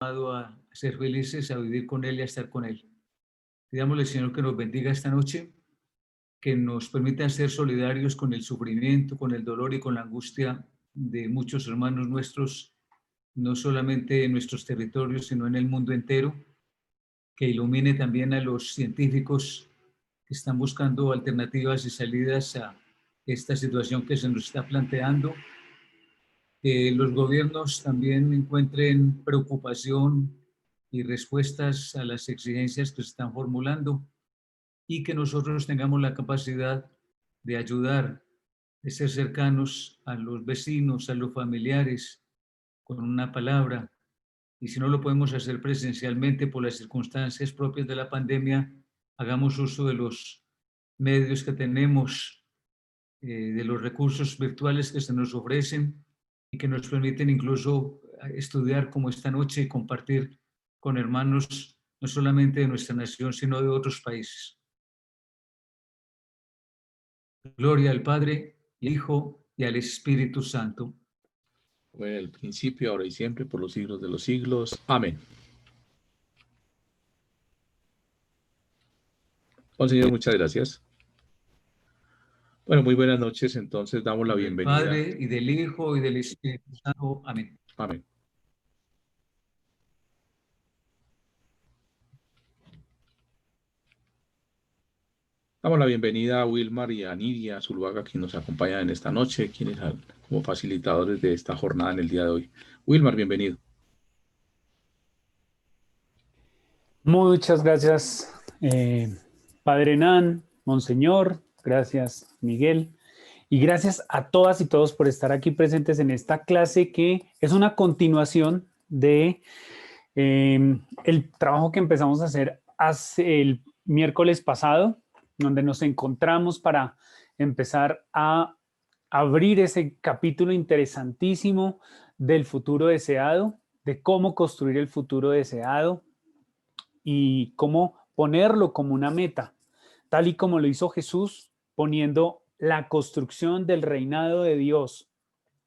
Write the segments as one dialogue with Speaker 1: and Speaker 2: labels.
Speaker 1: a ser felices, a vivir con Él y a estar con Él. Pidámosle, Señor, que nos bendiga esta noche, que nos permita ser solidarios con el sufrimiento, con el dolor y con la angustia de muchos hermanos nuestros, no solamente en nuestros territorios, sino en el mundo entero, que ilumine también a los científicos que están buscando alternativas y salidas a esta situación que se nos está planteando, que los gobiernos también encuentren preocupación y respuestas a las exigencias que se están formulando y que nosotros tengamos la capacidad de ayudar, de ser cercanos a los vecinos, a los familiares, con una palabra. Y si no lo podemos hacer presencialmente por las circunstancias propias de la pandemia, hagamos uso de los medios que tenemos, de los recursos virtuales que se nos ofrecen y que nos permiten incluso estudiar como esta noche y compartir con hermanos no solamente de nuestra nación, sino de otros países. Gloria al Padre, al Hijo y al Espíritu Santo.
Speaker 2: Bueno, el principio, ahora y siempre, por los siglos de los siglos. Amén. Señor, muchas gracias. Bueno, muy buenas noches. Entonces damos la bienvenida.
Speaker 1: Del Padre, y del Hijo, y del Espíritu Santo. Amén.
Speaker 2: Amén. Damos la bienvenida a Wilmar y a Nidia Zuluaga, quienes nos acompañan en esta noche, quienes como facilitadores de esta jornada en el día de hoy. Wilmar, bienvenido.
Speaker 3: Muchas gracias, Padre Nan, Monseñor, gracias, Miguel, y gracias a todas y todos por estar aquí presentes en esta clase que es una continuación de el trabajo que empezamos a hacer hace el miércoles pasado, donde nos encontramos para empezar a abrir ese capítulo interesantísimo del futuro deseado, de cómo construir el futuro deseado y cómo ponerlo como una meta, tal y como lo hizo Jesús, poniendo la construcción del reinado de Dios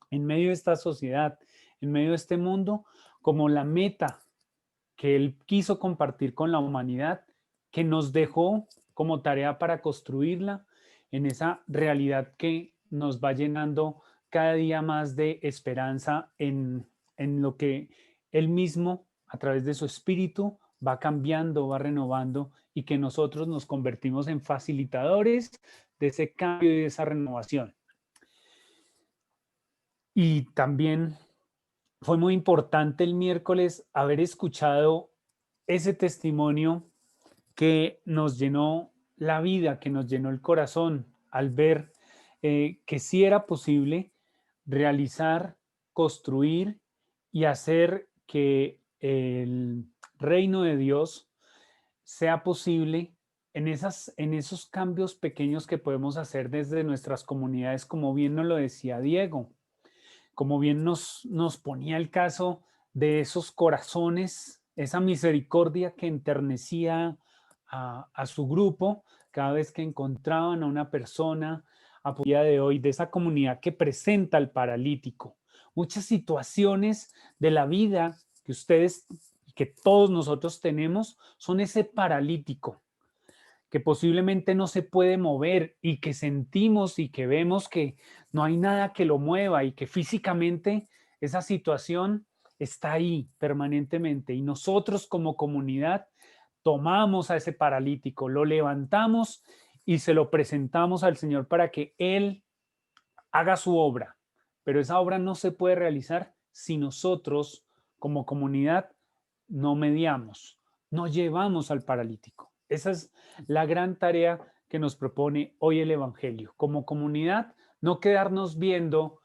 Speaker 3: en medio de esta sociedad, en medio de este mundo, como la meta que Él quiso compartir con la humanidad, que nos dejó como tarea para construirla en esa realidad que nos va llenando cada día más de esperanza en lo que Él mismo, a través de su espíritu, va cambiando, va renovando y que nosotros nos convertimos en facilitadores de ese cambio y de esa renovación. Y también fue muy importante el miércoles haber escuchado ese testimonio que nos llenó la vida, que nos llenó el corazón al ver que sí era posible realizar, construir y hacer que el reino de Dios sea posible en esos cambios pequeños que podemos hacer desde nuestras comunidades, como bien nos lo decía Diego, como bien nos ponía el caso de esos corazones, esa misericordia que enternecía a su grupo cada vez que encontraban a una persona a día de hoy, de esa comunidad que presenta al paralítico. Muchas situaciones de la vida que ustedes y que todos nosotros tenemos son ese paralítico que posiblemente no se puede mover y que sentimos y que vemos que no hay nada que lo mueva y que físicamente esa situación está ahí permanentemente. Y nosotros como comunidad tomamos a ese paralítico, lo levantamos y se lo presentamos al Señor para que Él haga su obra. Pero esa obra no se puede realizar si nosotros como comunidad no mediamos, no llevamos al paralítico. Esa es la gran tarea que nos propone hoy el Evangelio. Como comunidad, no quedarnos viendo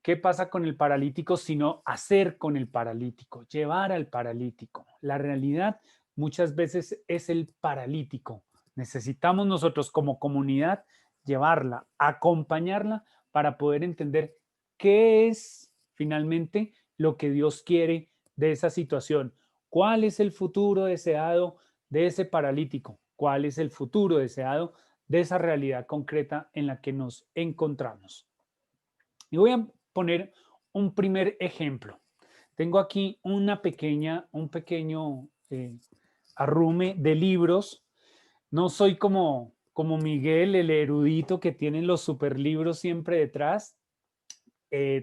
Speaker 3: qué pasa con el paralítico, sino hacer con el paralítico, llevar al paralítico. La realidad muchas veces es el paralítico. Necesitamos nosotros como comunidad llevarla, acompañarla para poder entender qué es finalmente lo que Dios quiere de esa situación. ¿Cuál es el futuro deseado de ese paralítico? ¿Cuál es el futuro deseado de esa realidad concreta en la que nos encontramos? Y voy a poner un primer ejemplo. Tengo aquí un pequeño arrume de libros. No soy como Miguel, el erudito que tiene los superlibros siempre detrás.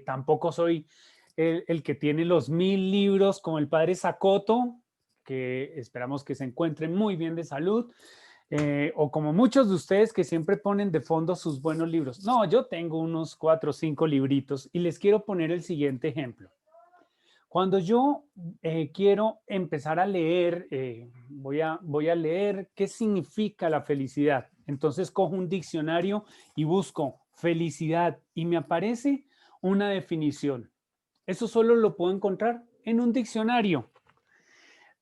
Speaker 3: Tampoco soy el que tiene los 1000 libros como el padre Sacoto, que esperamos que se encuentren muy bien de salud. O como muchos de ustedes que siempre ponen de fondo sus buenos libros. No, yo tengo unos 4 o 5 libritos y les quiero poner el siguiente ejemplo. Cuando yo quiero empezar a leer, voy a leer qué significa la felicidad. Entonces cojo un diccionario y busco felicidad y me aparece una definición. Eso solo lo puedo encontrar en un diccionario.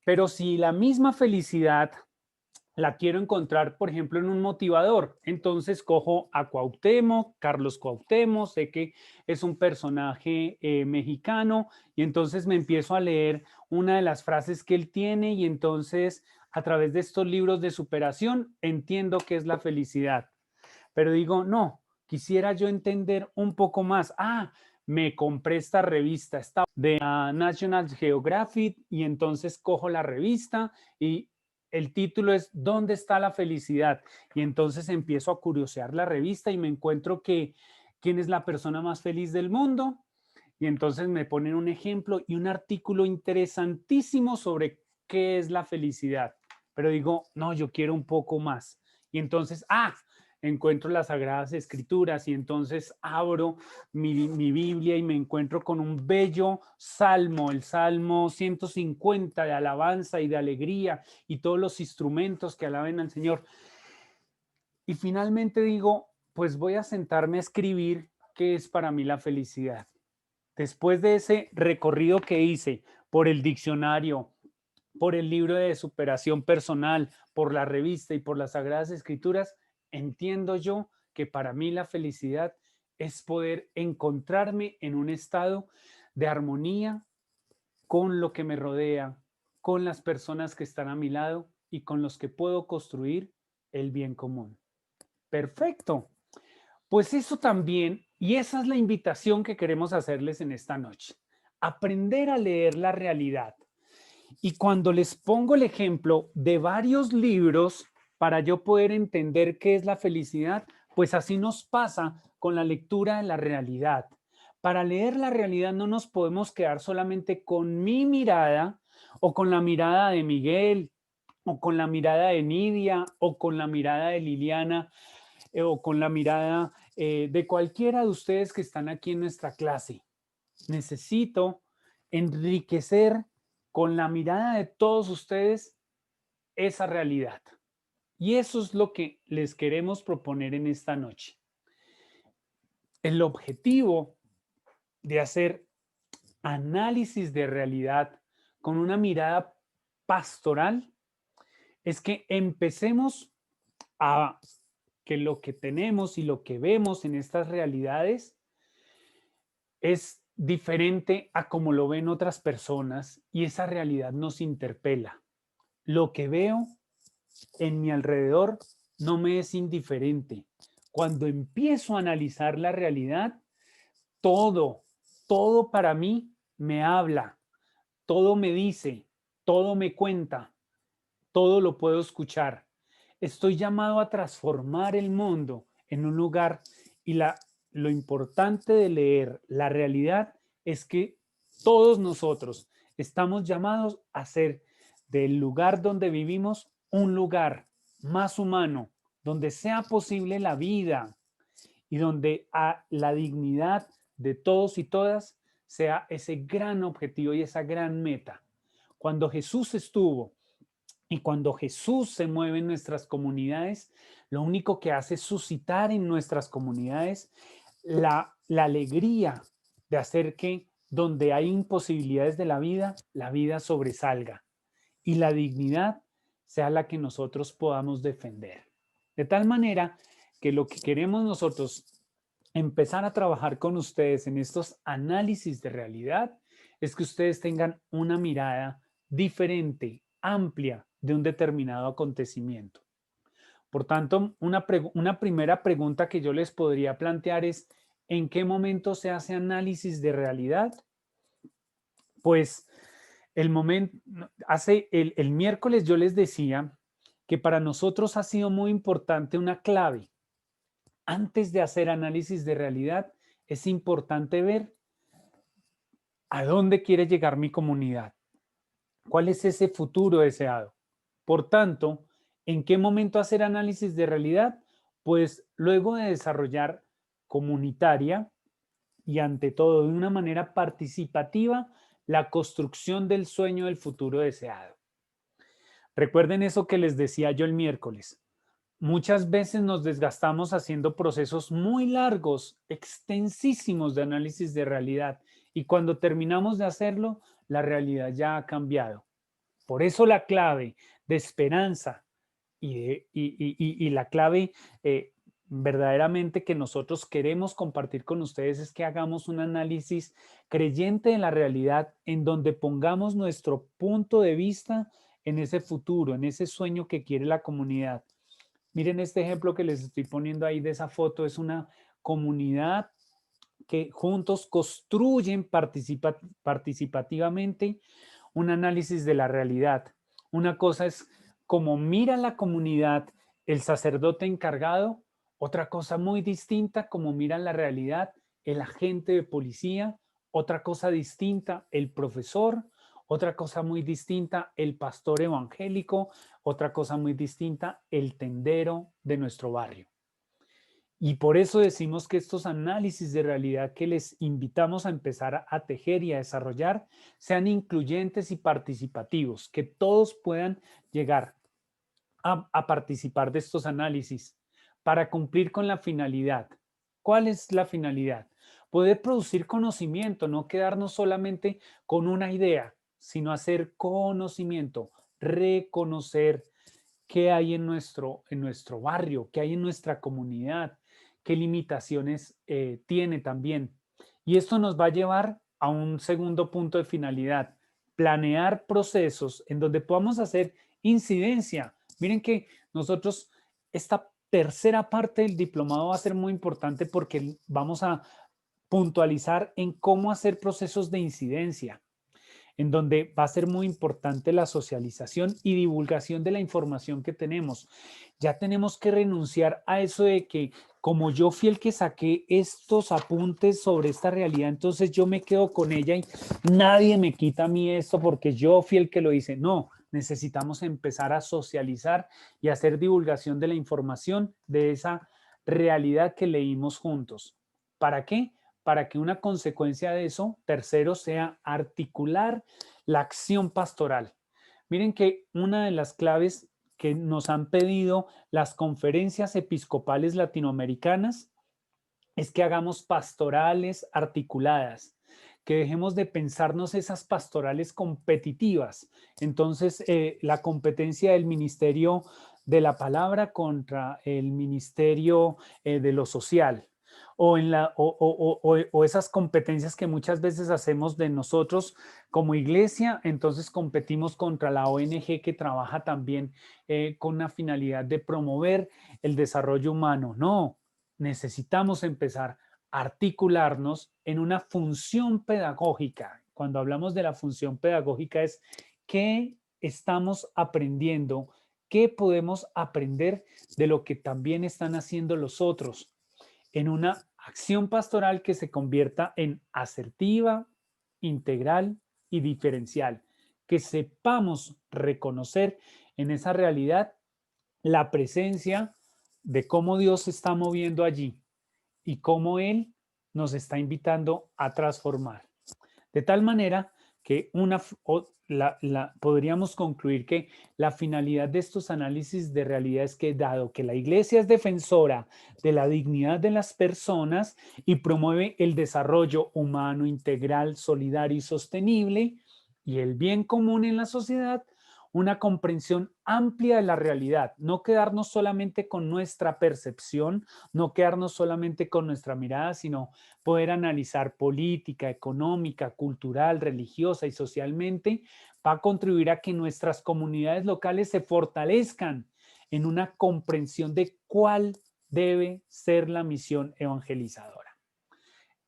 Speaker 3: Pero si la misma felicidad la quiero encontrar, por ejemplo, en un motivador. Entonces cojo a Cuauhtémoc, Carlos Cuauhtémoc, sé que es un personaje mexicano y entonces me empiezo a leer una de las frases que él tiene y entonces a través de estos libros de superación entiendo qué es la felicidad. Pero digo, no, quisiera yo entender un poco más. Me compré esta revista, esta de National Geographic y entonces cojo la revista y el título es ¿Dónde está la felicidad? Y entonces empiezo a curiosear la revista y me encuentro que quién es la persona más feliz del mundo. Y entonces me ponen un ejemplo y un artículo interesantísimo sobre qué es la felicidad. Pero digo, no, yo quiero un poco más. Y entonces, encuentro las Sagradas Escrituras y entonces abro mi Biblia y me encuentro con un bello salmo, el Salmo 150 de alabanza y de alegría y todos los instrumentos que alaben al Señor. Y finalmente digo, pues voy a sentarme a escribir qué es para mí la felicidad. Después de ese recorrido que hice por el diccionario, por el libro de superación personal, por la revista y por las Sagradas Escrituras, entiendo yo que para mí la felicidad es poder encontrarme en un estado de armonía con lo que me rodea, con las personas que están a mi lado y con los que puedo construir el bien común. Perfecto. Pues eso también, y esa es la invitación que queremos hacerles en esta noche. Aprender a leer la realidad. Y cuando les pongo el ejemplo de varios libros para yo poder entender qué es la felicidad, pues así nos pasa con la lectura de la realidad. Para leer la realidad no nos podemos quedar solamente con mi mirada o con la mirada de Miguel o con la mirada de Nidia o con la mirada de Liliana o con la mirada de cualquiera de ustedes que están aquí en nuestra clase. Necesito enriquecer con la mirada de todos ustedes esa realidad. Y eso es lo que les queremos proponer en esta noche. El objetivo de hacer análisis de realidad con una mirada pastoral es que empecemos a que lo que tenemos y lo que vemos en estas realidades es diferente a como lo ven otras personas y esa realidad nos interpela. Lo que veo en mi alrededor no me es indiferente. Cuando empiezo a analizar la realidad, todo para mí me habla, todo me dice, todo me cuenta, todo lo puedo escuchar. Estoy llamado a transformar el mundo en un lugar y lo importante de leer la realidad es que todos nosotros estamos llamados a hacer del lugar donde vivimos un lugar más humano, donde sea posible la vida y donde la dignidad de todos y todas sea ese gran objetivo y esa gran meta. Cuando Jesús estuvo y cuando Jesús se mueve en nuestras comunidades, lo único que hace es suscitar en nuestras comunidades la alegría de hacer que donde hay imposibilidades de la vida sobresalga y la dignidad sea la que nosotros podamos defender. De tal manera que lo que queremos nosotros empezar a trabajar con ustedes en estos análisis de realidad es que ustedes tengan una mirada diferente, amplia de un determinado acontecimiento. Por tanto, una primera pregunta que yo les podría plantear es, ¿en qué momento se hace análisis de realidad? Pues el miércoles yo les decía que para nosotros ha sido muy importante una clave. Antes de hacer análisis de realidad, es importante ver a dónde quiere llegar mi comunidad, cuál es ese futuro deseado. Por tanto, ¿en qué momento hacer análisis de realidad? Pues luego de desarrollar comunitaria y ante todo de una manera participativa la construcción del sueño del futuro deseado. Recuerden eso que les decía yo el miércoles. Muchas veces nos desgastamos haciendo procesos muy largos, extensísimos de análisis de realidad y cuando terminamos de hacerlo, la realidad ya ha cambiado. Por eso la clave de esperanza y la clave verdaderamente que nosotros queremos compartir con ustedes es que hagamos un análisis creyente de la realidad en donde pongamos nuestro punto de vista en ese futuro, en ese sueño que quiere la comunidad. Miren este ejemplo que les estoy poniendo ahí de esa foto, es una comunidad que juntos construyen participativamente un análisis de la realidad. Una cosa es cómo mira la comunidad el sacerdote encargado, otra cosa muy distinta como mira la realidad el agente de policía, otra cosa distinta el profesor, otra cosa muy distinta el pastor evangélico, otra cosa muy distinta el tendero de nuestro barrio. Y por eso decimos que estos análisis de realidad que les invitamos a empezar a tejer y a desarrollar sean incluyentes y participativos, que todos puedan llegar a participar de estos análisis para cumplir con la finalidad. ¿Cuál es la finalidad? Poder producir conocimiento, no quedarnos solamente con una idea, sino hacer conocimiento, reconocer qué hay en nuestro barrio, qué hay en nuestra comunidad, qué limitaciones tiene también. Y esto nos va a llevar a un segundo punto de finalidad, planear procesos en donde podamos hacer incidencia. Miren que nosotros, esta tercera parte del diplomado va a ser muy importante porque vamos a puntualizar en cómo hacer procesos de incidencia, en donde va a ser muy importante la socialización y divulgación de la información que tenemos. Ya tenemos que renunciar a eso de que como yo fui el que saqué estos apuntes sobre esta realidad, entonces yo me quedo con ella y nadie me quita a mí esto porque yo fui el que lo hice. No, necesitamos empezar a socializar y hacer divulgación de la información de esa realidad que leímos juntos. ¿Para qué? Para que una consecuencia de eso, tercero, sea articular la acción pastoral. Miren que una de las claves que nos han pedido las conferencias episcopales latinoamericanas es que hagamos pastorales articuladas, que dejemos de pensarnos esas pastorales competitivas. Entonces, la competencia del ministerio de la palabra contra el ministerio de lo social. O esas competencias que muchas veces hacemos de nosotros como iglesia, entonces competimos contra la ONG que trabaja también con la finalidad de promover el desarrollo humano. No, necesitamos empezar a articularnos en una función pedagógica. Cuando hablamos de la función pedagógica es qué estamos aprendiendo, qué podemos aprender de lo que también están haciendo los otros en una acción pastoral que se convierta en asertiva, integral y diferencial, que sepamos reconocer en esa realidad la presencia de cómo Dios se está moviendo allí y cómo Él nos está invitando a transformar. De tal manera que podríamos concluir que la finalidad de estos análisis de realidad es que dado que la Iglesia es defensora de la dignidad de las personas y promueve el desarrollo humano integral, solidario y sostenible y el bien común en la sociedad, una comprensión amplia de la realidad, no quedarnos solamente con nuestra percepción, no quedarnos solamente con nuestra mirada, sino poder analizar política, económica, cultural, religiosa y socialmente, va a contribuir a que nuestras comunidades locales se fortalezcan en una comprensión de cuál debe ser la misión evangelizadora.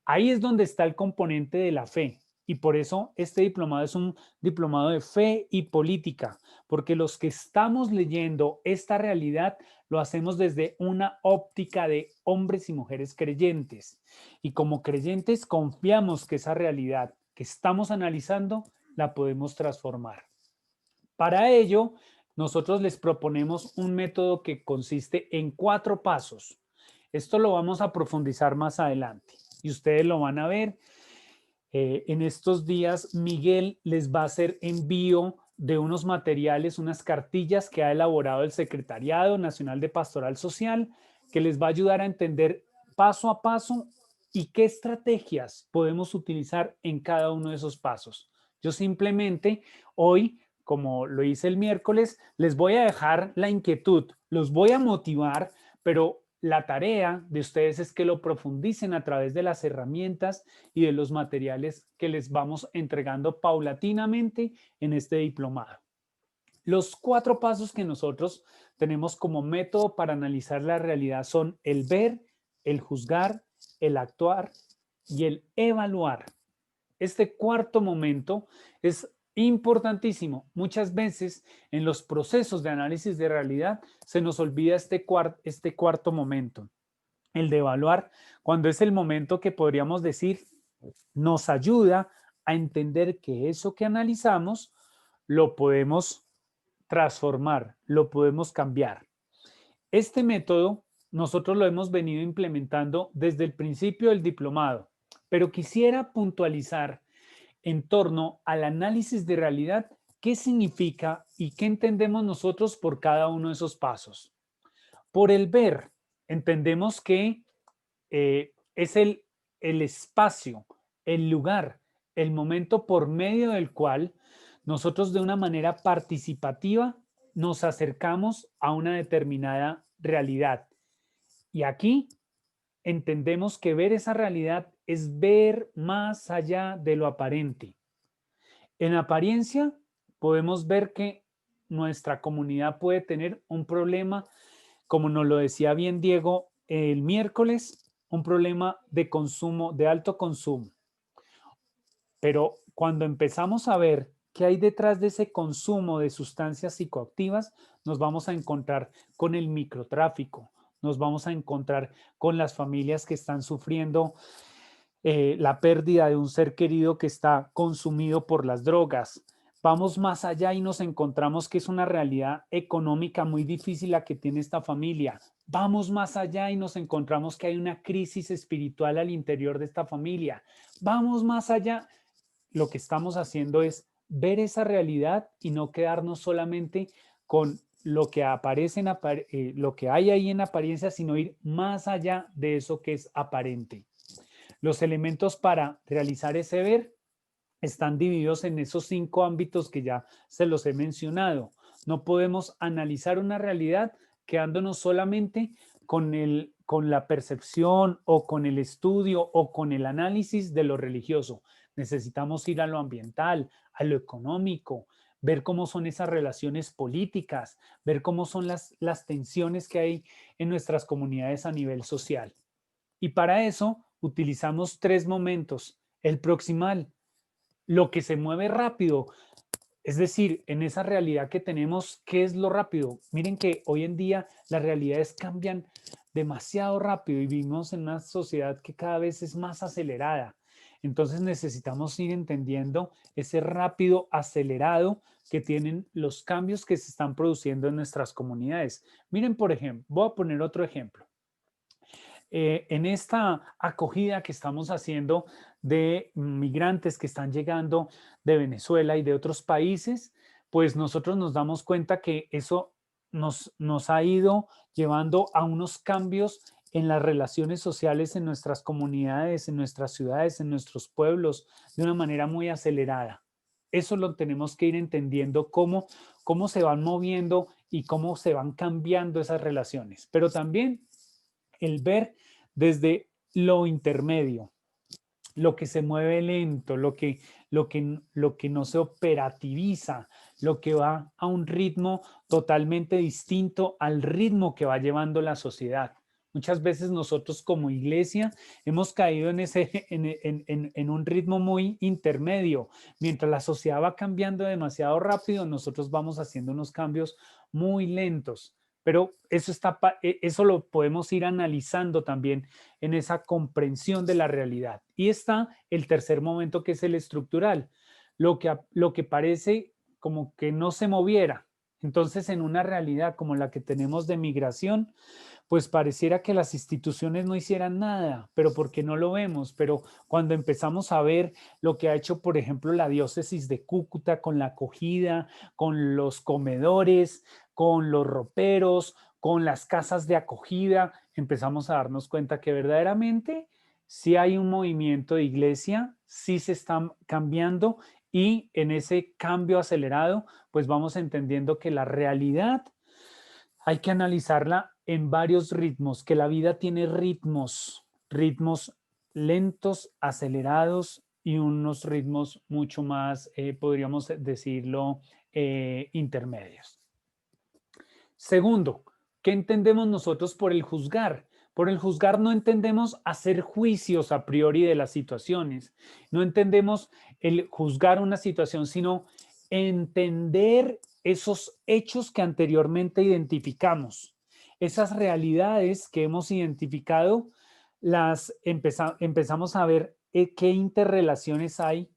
Speaker 3: Ahí es donde está el componente de la fe. Y por eso este diplomado es un diplomado de fe y política, porque los que estamos leyendo esta realidad lo hacemos desde una óptica de hombres y mujeres creyentes. Y como creyentes confiamos que esa realidad que estamos analizando la podemos transformar. Para ello, nosotros les proponemos un método que consiste en 4 pasos. Esto lo vamos a profundizar más adelante y ustedes lo van a ver. En estos días, Miguel les va a hacer envío de unos materiales, unas cartillas que ha elaborado el Secretariado Nacional de Pastoral Social, que les va a ayudar a entender paso a paso y qué estrategias podemos utilizar en cada uno de esos pasos. Yo simplemente hoy, como lo hice el miércoles, les voy a dejar la inquietud, los voy a motivar, pero la tarea de ustedes es que lo profundicen a través de las herramientas y de los materiales que les vamos entregando paulatinamente en este diplomado. Los 4 pasos que nosotros tenemos como método para analizar la realidad son el ver, el juzgar, el actuar y el evaluar. Este cuarto momento es importantísimo. Muchas veces en los procesos de análisis de realidad se nos olvida este cuarto momento, el de evaluar, cuando es el momento que podríamos decir nos ayuda a entender que eso que analizamos lo podemos transformar, lo podemos cambiar. Este método nosotros lo hemos venido implementando desde el principio del diplomado, pero quisiera puntualizar en torno al análisis de realidad, qué significa y qué entendemos nosotros por cada uno de esos pasos. Por el ver, entendemos que es el espacio, el lugar, el momento por medio del cual nosotros de una manera participativa nos acercamos a una determinada realidad. Y aquí entendemos que ver esa realidad es ver más allá de lo aparente. En apariencia, podemos ver que nuestra comunidad puede tener un problema, como nos lo decía bien Diego el miércoles, un problema de consumo, de alto consumo. Pero cuando empezamos a ver qué hay detrás de ese consumo de sustancias psicoactivas, nos vamos a encontrar con el microtráfico, nos vamos a encontrar con las familias que están sufriendo la pérdida de un ser querido que está consumido por las drogas. Vamos más allá y nos encontramos que es una realidad económica muy difícil la que tiene esta familia. Vamos más allá y nos encontramos que hay una crisis espiritual al interior de esta familia. Vamos más allá. Lo que estamos haciendo es ver esa realidad y no quedarnos solamente con lo que aparece lo que hay ahí en apariencia, sino ir más allá de eso que es aparente. Los elementos para realizar ese ver están divididos en esos 5 ámbitos que ya se los he mencionado. No podemos analizar una realidad quedándonos solamente con la percepción o con el estudio o con el análisis de lo religioso. Necesitamos ir a lo ambiental, a lo económico, ver cómo son esas relaciones políticas, ver cómo son las tensiones que hay en nuestras comunidades a nivel social. Y para eso utilizamos 3 momentos. El proximal, lo que se mueve rápido, es decir, en esa realidad que tenemos, ¿qué es lo rápido? Miren que hoy en día las realidades cambian demasiado rápido y vivimos en una sociedad que cada vez es más acelerada. Entonces necesitamos ir entendiendo ese rápido acelerado que tienen los cambios que se están produciendo en nuestras comunidades. Miren, por ejemplo, voy a poner otro ejemplo. En esta acogida que estamos haciendo de migrantes que están llegando de Venezuela y de otros países, pues nosotros nos damos cuenta que eso nos ha ido llevando a unos cambios en las relaciones sociales en nuestras comunidades, en nuestras ciudades, en nuestros pueblos, de una manera muy acelerada. Eso lo tenemos que ir entendiendo cómo se van moviendo y cómo se van cambiando esas relaciones. Pero también el ver desde lo intermedio, lo que se mueve lento, lo que no se operativiza, lo que va a un ritmo totalmente distinto al ritmo que va llevando la sociedad. Muchas veces nosotros como iglesia hemos caído en un ritmo muy intermedio. Mientras la sociedad va cambiando demasiado rápido, nosotros vamos haciendo unos cambios muy lentos. Pero eso lo podemos ir analizando también en esa comprensión de la realidad. Y está el tercer momento, que es el estructural, lo que parece como que no se moviera. Entonces, en una realidad como la que tenemos de migración, pues pareciera que las instituciones no hicieran nada, pero porque no lo vemos. Pero cuando empezamos a ver lo que ha hecho, por ejemplo, la diócesis de Cúcuta con la acogida, con los comedores, con los roperos, con las casas de acogida, empezamos a darnos cuenta que verdaderamente sí hay un movimiento de iglesia, sí se está cambiando, y en ese cambio acelerado, pues vamos entendiendo que la realidad hay que analizarla en varios ritmos, que la vida tiene ritmos lentos, acelerados, y unos ritmos mucho más, podríamos decirlo, intermedios. Segundo, ¿qué entendemos nosotros por el juzgar? Por el juzgar no entendemos hacer juicios a priori de las situaciones, no entendemos el juzgar una situación, sino entender esos hechos que anteriormente identificamos, esas realidades que hemos identificado, empezamos a ver qué interrelaciones hay,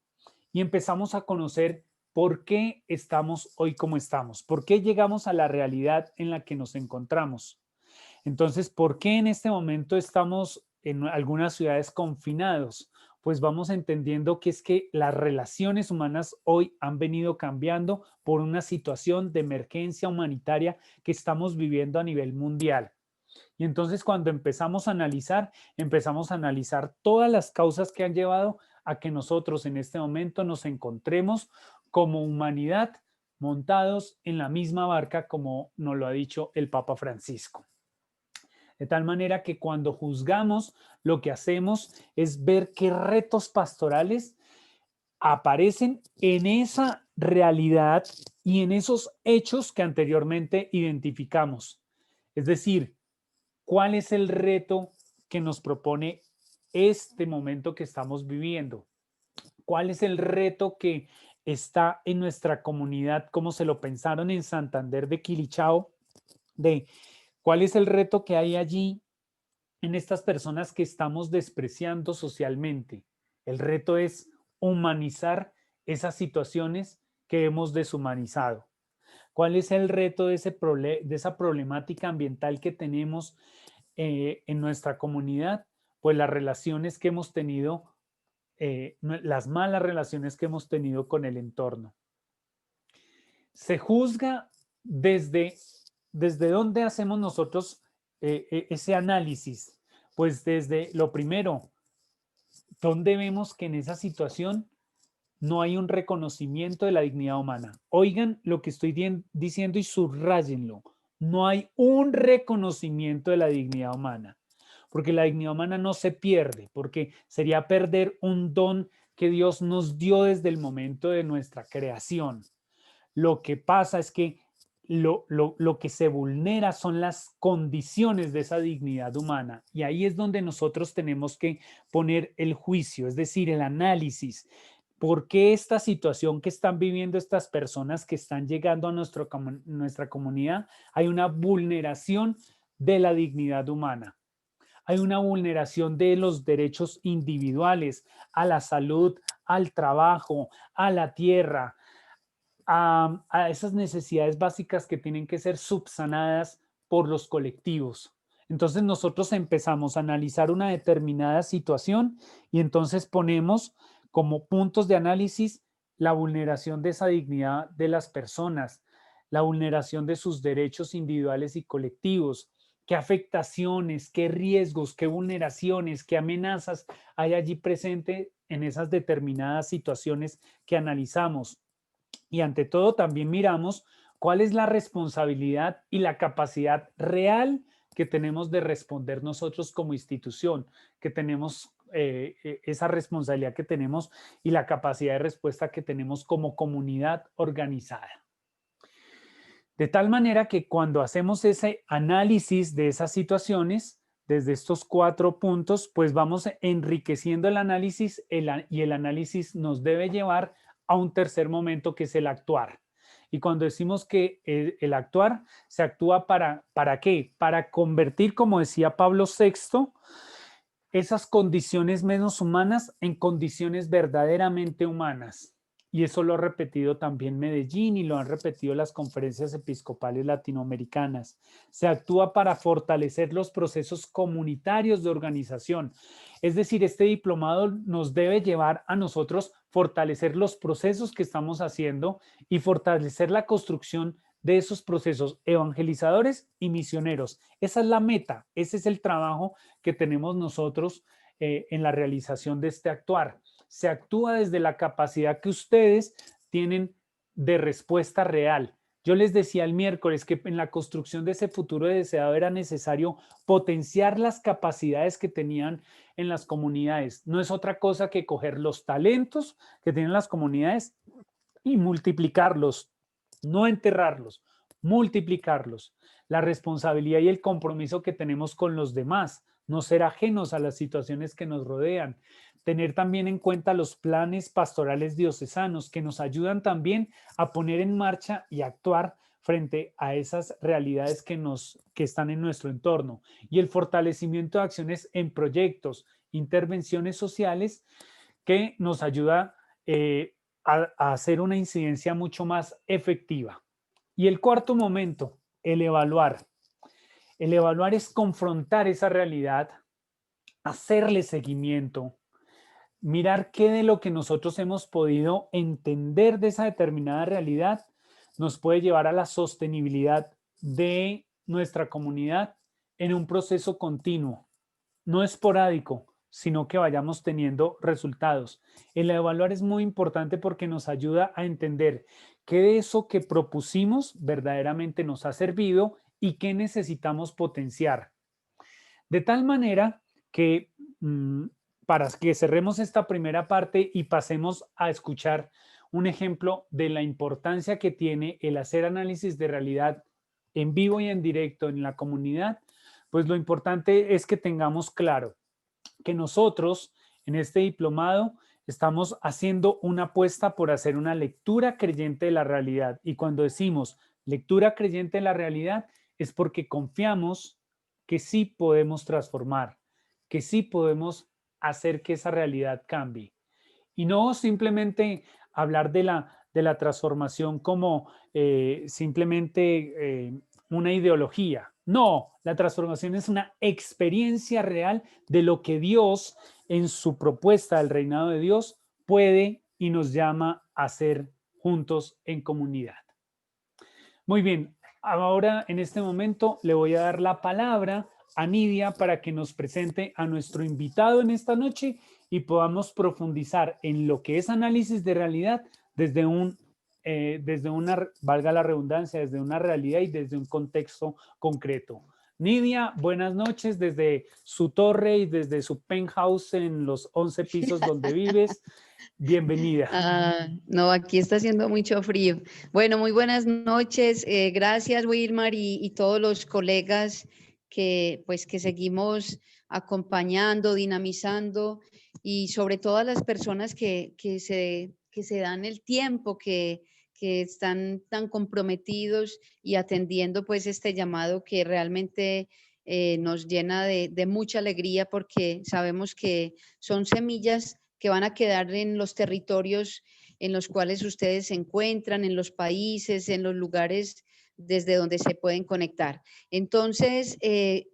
Speaker 3: y empezamos a conocer por qué estamos hoy como estamos, por qué llegamos a la realidad en la que nos encontramos. Entonces, ¿por qué en este momento estamos en algunas ciudades confinados? Pues vamos entendiendo que es que las relaciones humanas hoy han venido cambiando por una situación de emergencia humanitaria que estamos viviendo a nivel mundial. Y entonces, cuando empezamos a analizar todas las causas que han llevado a que nosotros en este momento nos encontremos como humanidad montados en la misma barca, como nos lo ha dicho el Papa Francisco. De tal manera que cuando juzgamos, lo que hacemos es ver qué retos pastorales aparecen en esa realidad y en esos hechos que anteriormente identificamos. Es decir, ¿cuál es el reto que nos propone este momento que estamos viviendo? ¿Cuál es el reto que está en nuestra comunidad, como se lo pensaron en Santander de Quilichao? ¿Cuál es el reto que hay allí en estas personas que estamos despreciando socialmente? El reto es humanizar esas situaciones que hemos deshumanizado. ¿Cuál es el reto de esa problemática ambiental que tenemos en nuestra comunidad? Pues las relaciones que hemos tenido, las malas relaciones que hemos tenido con el entorno. Se juzga desde dónde hacemos nosotros ese análisis. Pues desde lo primero, ¿dónde vemos que en esa situación no hay un reconocimiento de la dignidad humana? Oigan lo que estoy diciendo y subrayenlo. No hay un reconocimiento de la dignidad humana, porque la dignidad humana no se pierde, porque sería perder un don que Dios nos dio desde el momento de nuestra creación. Lo que pasa es que lo que se vulnera son las condiciones de esa dignidad humana, y ahí es donde nosotros tenemos que poner el juicio, es decir, el análisis. ¿Por qué esta situación que están viviendo estas personas que están llegando a nuestra comunidad? Hay una vulneración de la dignidad humana. Hay una vulneración de los derechos individuales, a la salud, al trabajo, a la tierra, a esas necesidades básicas que tienen que ser subsanadas por los colectivos. Entonces nosotros empezamos a analizar una determinada situación y entonces ponemos como puntos de análisis la vulneración de esa dignidad de las personas, la vulneración de sus derechos individuales y colectivos, qué afectaciones, qué riesgos, qué vulneraciones, qué amenazas hay allí presente en esas determinadas situaciones que analizamos. Y ante todo también miramos cuál es la responsabilidad y la capacidad real que tenemos de responder nosotros como institución, que tenemos esa responsabilidad que tenemos y la capacidad de respuesta que tenemos como comunidad organizada. De tal manera que cuando hacemos ese análisis de esas situaciones, desde estos 4 puntos, pues vamos enriqueciendo el análisis y el análisis nos debe llevar a un tercer momento que es el actuar. Y cuando decimos que el actuar se actúa ¿para qué? Para convertir, como decía Pablo VI, esas condiciones menos humanas en condiciones verdaderamente humanas. Y eso lo ha repetido también Medellín y lo han repetido las conferencias episcopales latinoamericanas. Se actúa para fortalecer los procesos comunitarios de organización. Es decir, este diplomado nos debe llevar a nosotros fortalecer los procesos que estamos haciendo y fortalecer la construcción de esos procesos evangelizadores y misioneros. Esa es la meta, ese es el trabajo que tenemos nosotros en la realización de este actuar. Se actúa desde la capacidad que ustedes tienen de respuesta real. Yo les decía el miércoles que en la construcción de ese futuro deseado era necesario potenciar las capacidades que tenían en las comunidades. No es otra cosa que coger los talentos que tienen las comunidades y multiplicarlos, no enterrarlos, multiplicarlos. La responsabilidad y el compromiso que tenemos con los demás, no ser ajenos a las situaciones que nos rodean, tener también en cuenta los planes pastorales diocesanos que nos ayudan también a poner en marcha y actuar frente a esas realidades que están en nuestro entorno, y el fortalecimiento de acciones en proyectos, intervenciones sociales que nos ayuda a hacer una incidencia mucho más efectiva. Y el cuarto momento, el evaluar. El evaluar es confrontar esa realidad, hacerle seguimiento, mirar qué de lo que nosotros hemos podido entender de esa determinada realidad nos puede llevar a la sostenibilidad de nuestra comunidad en un proceso continuo, no esporádico, sino que vayamos teniendo resultados. El evaluar es muy importante porque nos ayuda a entender qué de eso que propusimos verdaderamente nos ha servido y qué necesitamos potenciar. De tal manera que para que cerremos esta primera parte y pasemos a escuchar un ejemplo de la importancia que tiene el hacer análisis de realidad en vivo y en directo en la comunidad, pues lo importante es que tengamos claro que nosotros en este diplomado estamos haciendo una apuesta por hacer una lectura creyente de la realidad. Y cuando decimos lectura creyente de la realidad es porque confiamos que sí podemos transformar, que sí podemos hacer que esa realidad cambie. Y no simplemente hablar de la transformación como simplemente una ideología. No, la transformación es una experiencia real de lo que Dios en su propuesta del reinado de Dios puede y nos llama a hacer juntos en comunidad. Muy bien, ahora en este momento le voy a dar la palabra a Nidia para que nos presente a nuestro invitado en esta noche y podamos profundizar en lo que es análisis de realidad desde una, valga la redundancia, desde una realidad y desde un contexto concreto. Nidia, buenas noches desde su torre y desde su penthouse en los 11 pisos donde vives. Bienvenida.
Speaker 4: No, aquí está haciendo mucho frío. Bueno, muy buenas noches. Gracias, Wilmar, y todos los colegas que seguimos acompañando, dinamizando, y sobre todo a las personas que se dan el tiempo, que están tan comprometidos y atendiendo pues este llamado que realmente nos llena de mucha alegría, porque sabemos que son semillas que van a quedar en los territorios en los cuales ustedes se encuentran, en los países, en los lugares desde donde se pueden conectar. Entonces,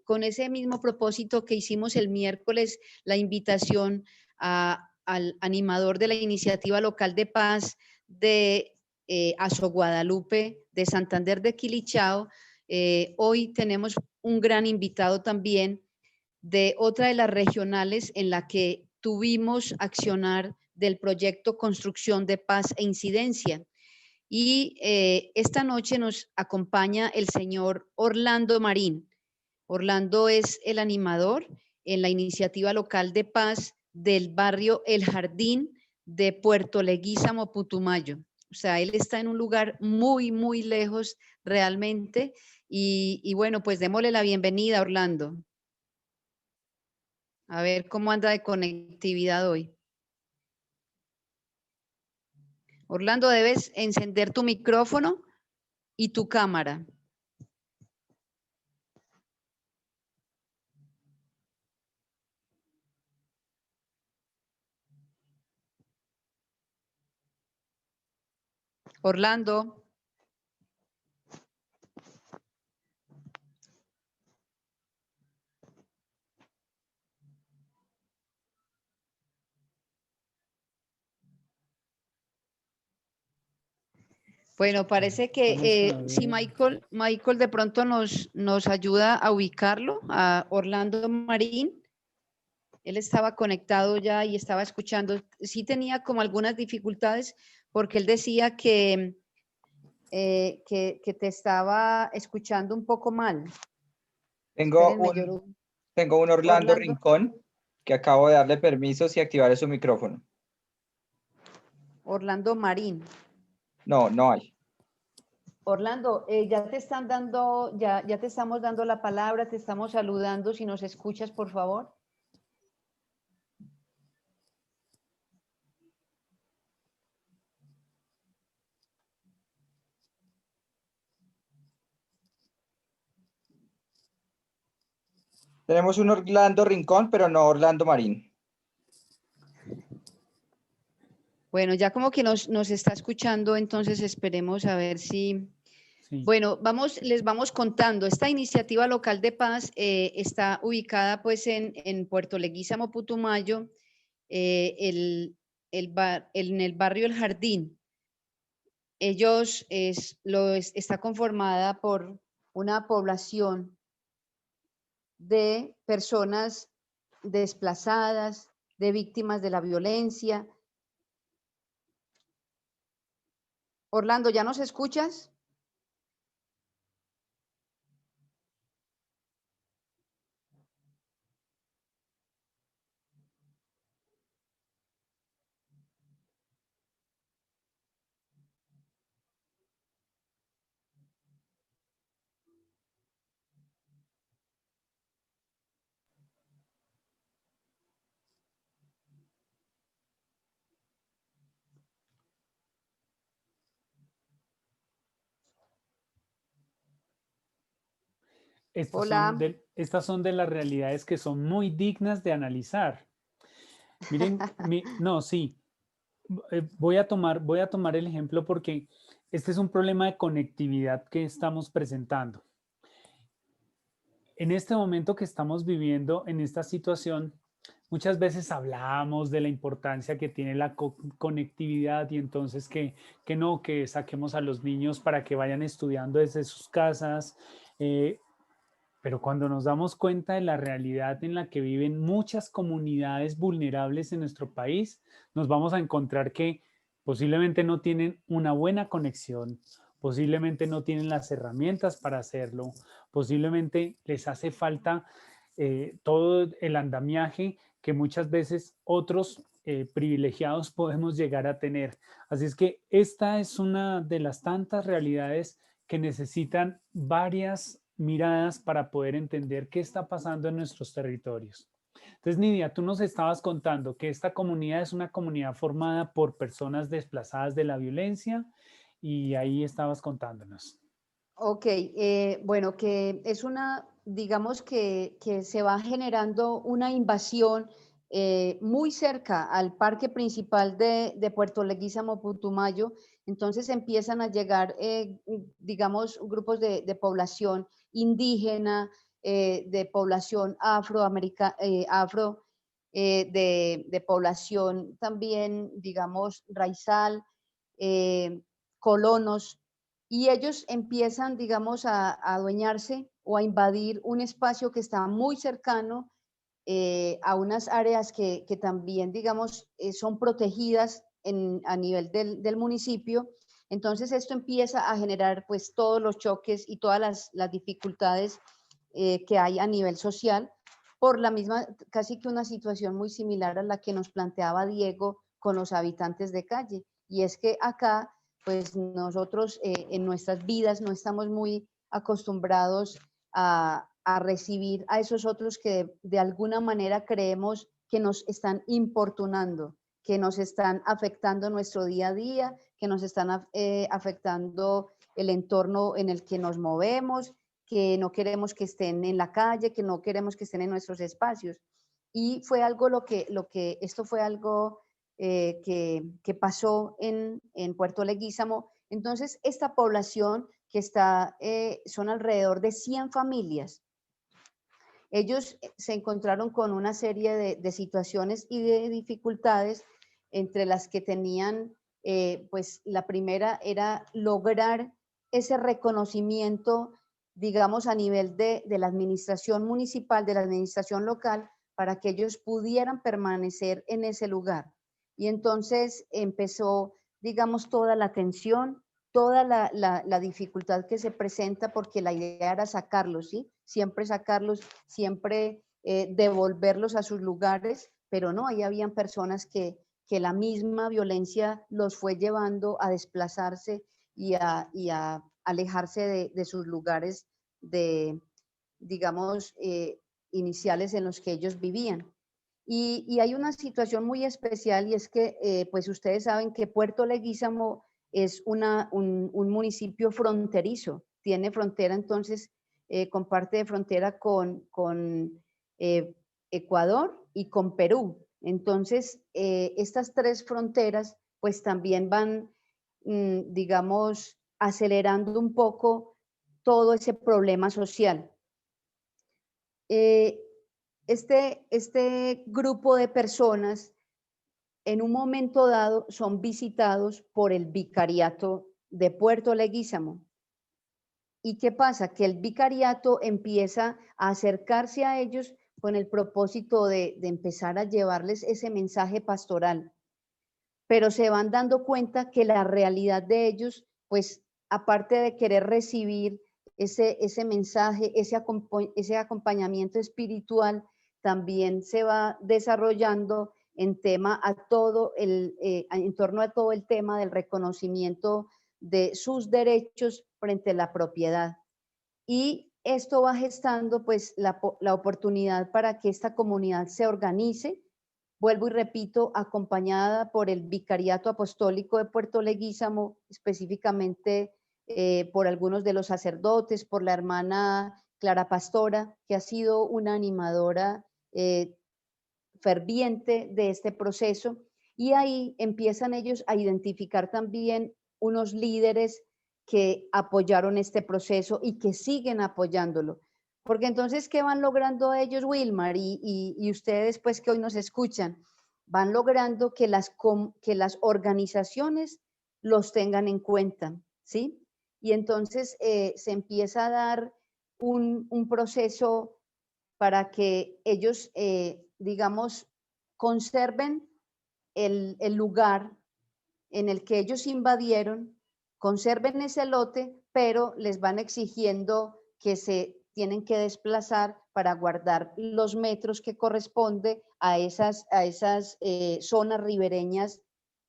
Speaker 4: con ese mismo propósito que hicimos el miércoles, la invitación al animador de la iniciativa local de paz de Aso Guadalupe, de Santander de Quilichao, hoy tenemos un gran invitado también de otra de las regionales en la que tuvimos accionar del proyecto Construcción de Paz e Incidencia. Y esta noche nos acompaña el señor Orlando Marín. Orlando es el animador en la iniciativa local de paz del barrio El Jardín de Puerto Leguízamo, Putumayo. O sea, él está en un lugar muy, muy lejos realmente. Y bueno, pues démosle la bienvenida, Orlando. A ver cómo anda de conectividad hoy. Orlando, debes encender tu micrófono y tu cámara. Orlando. Bueno, parece que si Michael de pronto nos ayuda a ubicarlo, a Orlando Marín. Él estaba conectado ya y estaba escuchando. Sí tenía como algunas dificultades porque él decía que te estaba escuchando un poco mal.
Speaker 5: Tengo
Speaker 4: Espérenme,
Speaker 5: un Orlando Rincón que acabo de darle permisos y activar su micrófono.
Speaker 4: Orlando Marín.
Speaker 5: No, no hay.
Speaker 4: Orlando, ya te están dando, ya te estamos dando la palabra, te estamos saludando. Si nos escuchas, por favor.
Speaker 5: Tenemos un Orlando Rincón, pero no Orlando Marín.
Speaker 4: Bueno, ya como que nos está escuchando, entonces esperemos a ver si...
Speaker 3: Sí.
Speaker 4: Bueno, les vamos contando. Esta iniciativa local de paz está ubicada pues en Puerto Leguízamo, Putumayo, en el barrio El Jardín. Está conformada por una población de personas desplazadas, de víctimas de la violencia. Orlando, ¿ya nos escuchas? Hola.
Speaker 3: Estas son de las realidades que son muy dignas de analizar. Miren, no, sí. Voy a tomar el ejemplo porque este es un problema de conectividad que estamos presentando. En este momento que estamos viviendo en esta situación, muchas veces hablamos de la importancia que tiene la conectividad y entonces que saquemos a los niños para que vayan estudiando desde sus casas. Pero cuando nos damos cuenta de la realidad en la que viven muchas comunidades vulnerables en nuestro país, nos vamos a encontrar que posiblemente no tienen una buena conexión, posiblemente no tienen las herramientas para hacerlo, posiblemente les hace falta todo el andamiaje que muchas veces otros privilegiados podemos llegar a tener. Así es que esta es una de las tantas realidades que necesitan varias miradas para poder entender qué está pasando en nuestros territorios. Entonces, Nidia, tú nos estabas contando que esta comunidad es una comunidad formada por personas desplazadas de la violencia y ahí estabas contándonos.
Speaker 4: Ok, bueno, que es digamos que se va generando una invasión muy cerca al parque principal de Puerto Leguízamo, Putumayo. Entonces empiezan a llegar, digamos, grupos de población indígena, de población de población también, digamos, raizal, colonos, y ellos empiezan, digamos, a adueñarse o a invadir un espacio que está muy cercano a unas áreas que también, digamos, son protegidas a nivel del municipio. Entonces esto empieza a generar pues todos los choques y todas las dificultades que hay a nivel social por la misma, casi que una situación muy similar a la que nos planteaba Diego con los habitantes de calle. Y es que acá, pues nosotros en nuestras vidas no estamos muy acostumbrados a a recibir a esos otros que de alguna manera creemos que nos están importunando, que nos están afectando nuestro día a día, que nos están afectando el entorno en el que nos movemos, que no queremos que estén en la calle, que no queremos que estén en nuestros espacios. Y fue algo esto fue algo que pasó en Puerto Leguízamo. Entonces, esta población que está, son alrededor de 100 familias. Ellos se encontraron con una serie de situaciones y de dificultades, entre las que tenían, pues la primera era lograr ese reconocimiento, digamos, a nivel de la administración municipal, de la administración local, para que ellos pudieran permanecer en ese lugar. Y entonces empezó, digamos, toda la tensión, toda la dificultad que se presenta, porque la idea era sacarlos, ¿sí? Siempre sacarlos, siempre devolverlos a sus lugares, pero no, ahí habían personas que la misma violencia los fue llevando a desplazarse y a alejarse de sus lugares digamos, iniciales en los que ellos vivían. Y hay una situación muy especial, y es que, pues ustedes saben que Puerto Leguízamo es un municipio fronterizo, tiene frontera, entonces, comparte de frontera con Ecuador y con Perú. Entonces, estas tres fronteras, pues también van, digamos, acelerando un poco todo ese problema social. Este grupo de personas en un momento dado son visitados por el vicariato de Puerto Leguízamo. ¿Y qué pasa? Que el vicariato empieza a acercarse a ellos con el propósito de empezar a llevarles ese mensaje pastoral, pero se van dando cuenta que la realidad de ellos, pues aparte de querer recibir ese mensaje, ese acompañamiento espiritual, también se va desarrollando en torno a todo el tema del reconocimiento de sus derechos frente a la propiedad. Y esto va gestando pues la oportunidad para que esta comunidad se organice, vuelvo y repito, acompañada por el Vicariato Apostólico de Puerto Leguízamo, específicamente por algunos de los sacerdotes, por la hermana Clara Pastora, que ha sido una animadora ferviente de este proceso, y ahí empiezan ellos a identificar también unos líderes que apoyaron este proceso y que siguen apoyándolo. Porque entonces, ¿qué van logrando ellos, Wilmar? Y ustedes, pues, que hoy nos escuchan, van logrando que las organizaciones los tengan en cuenta, ¿sí? Y entonces se empieza a dar un proceso para que ellos, digamos, conserven el lugar en el que ellos invadieron, conserven ese lote, pero les van exigiendo que se tienen que desplazar para guardar los metros que corresponde a esas zonas ribereñas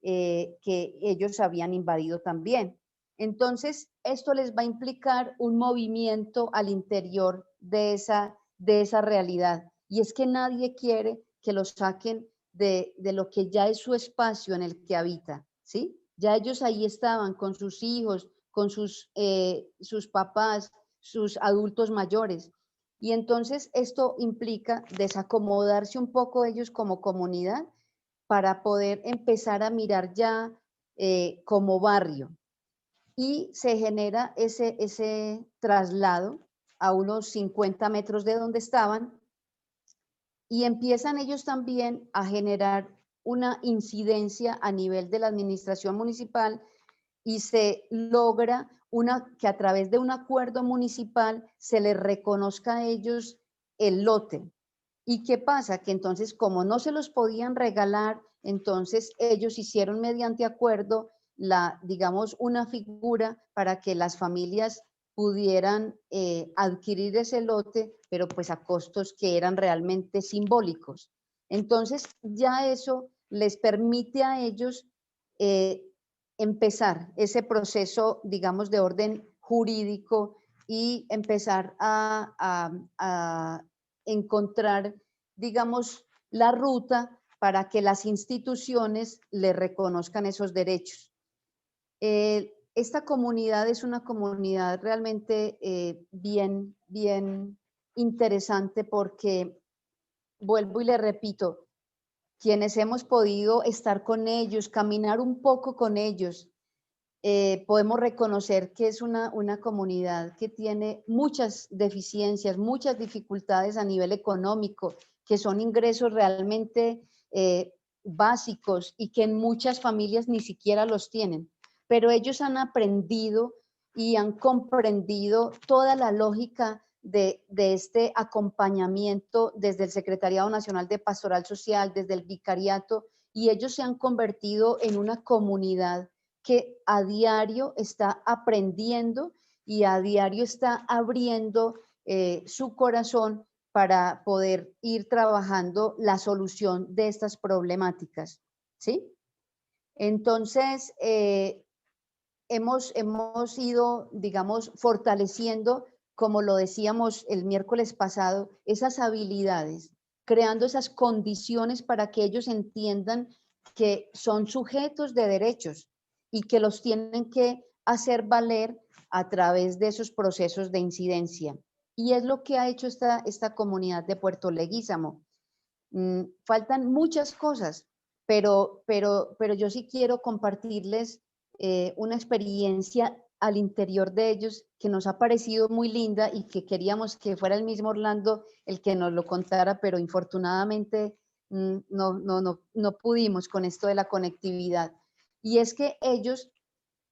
Speaker 4: que ellos habían invadido también. Entonces, esto les va a implicar un movimiento al interior de esa realidad. Y es que nadie quiere que los saquen de lo que ya es su espacio en el que habita, ¿sí? Ya ellos ahí estaban con sus hijos, con sus papás, sus adultos mayores. Y entonces esto implica desacomodarse un poco ellos como comunidad para poder empezar a mirar ya como barrio. Y se genera ese traslado a unos 50 metros de donde estaban, y empiezan ellos también a generar una incidencia a nivel de la administración municipal, y se logra que a través de un acuerdo municipal se les reconozca a ellos el lote. ¿Y qué pasa? Que entonces, como no se los podían regalar, entonces ellos hicieron mediante acuerdo digamos, una figura para que las familias pudieran adquirir ese lote, pero pues a costos que eran realmente simbólicos. Entonces, ya eso les permite a ellos empezar ese proceso, digamos, de orden jurídico y empezar a encontrar, digamos, la ruta para que las instituciones le reconozcan esos derechos. Esta comunidad es una comunidad realmente bien interesante porque, vuelvo y le repito, quienes hemos podido estar con ellos, caminar un poco con ellos, podemos reconocer que es una comunidad que tiene muchas deficiencias, muchas dificultades a nivel económico, que son ingresos realmente básicos y que en muchas familias ni siquiera los tienen. Pero ellos han aprendido y han comprendido toda la lógica de este acompañamiento desde el Secretariado Nacional de Pastoral Social, desde el Vicariato, y ellos se han convertido en una comunidad que a diario está aprendiendo y a diario está abriendo su corazón para poder ir trabajando la solución de estas problemáticas, ¿sí? Entonces, hemos ido, digamos, fortaleciendo, como lo decíamos el miércoles pasado, esas habilidades, creando esas condiciones para que ellos entiendan que son sujetos de derechos y que los tienen que hacer valer a través de esos procesos de incidencia. Y es lo que ha hecho esta comunidad de Puerto Leguízamo. Faltan muchas cosas, pero yo sí quiero compartirles una experiencia al interior de ellos que nos ha parecido muy linda y que queríamos que fuera el mismo Orlando el que nos lo contara, pero infortunadamente no pudimos con esto de la conectividad. Y es que ellos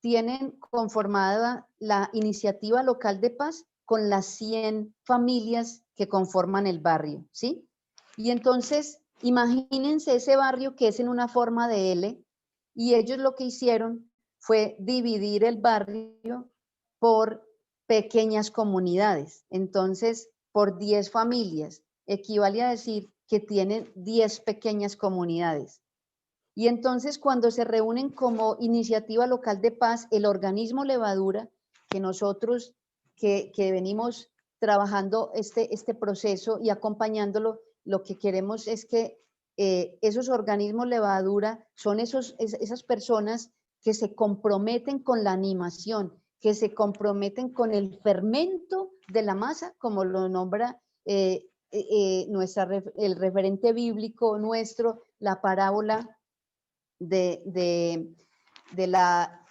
Speaker 4: tienen conformada la iniciativa local de paz con las 100 familias que conforman el barrio, ¿sí? Y entonces, imagínense ese barrio que es en una forma de L, y ellos lo que hicieron fue dividir el barrio por pequeñas comunidades. Entonces, por 10 familias, equivale a decir que tienen 10 pequeñas comunidades. Y entonces, cuando se reúnen como iniciativa local de paz, el organismo Levadura, que nosotros que venimos trabajando este proceso y acompañándolo, lo que queremos es que esos organismos Levadura son esas personas que se comprometen con la animación, que se comprometen con el fermento de la masa, como lo nombra el referente bíblico nuestro, la parábola de la,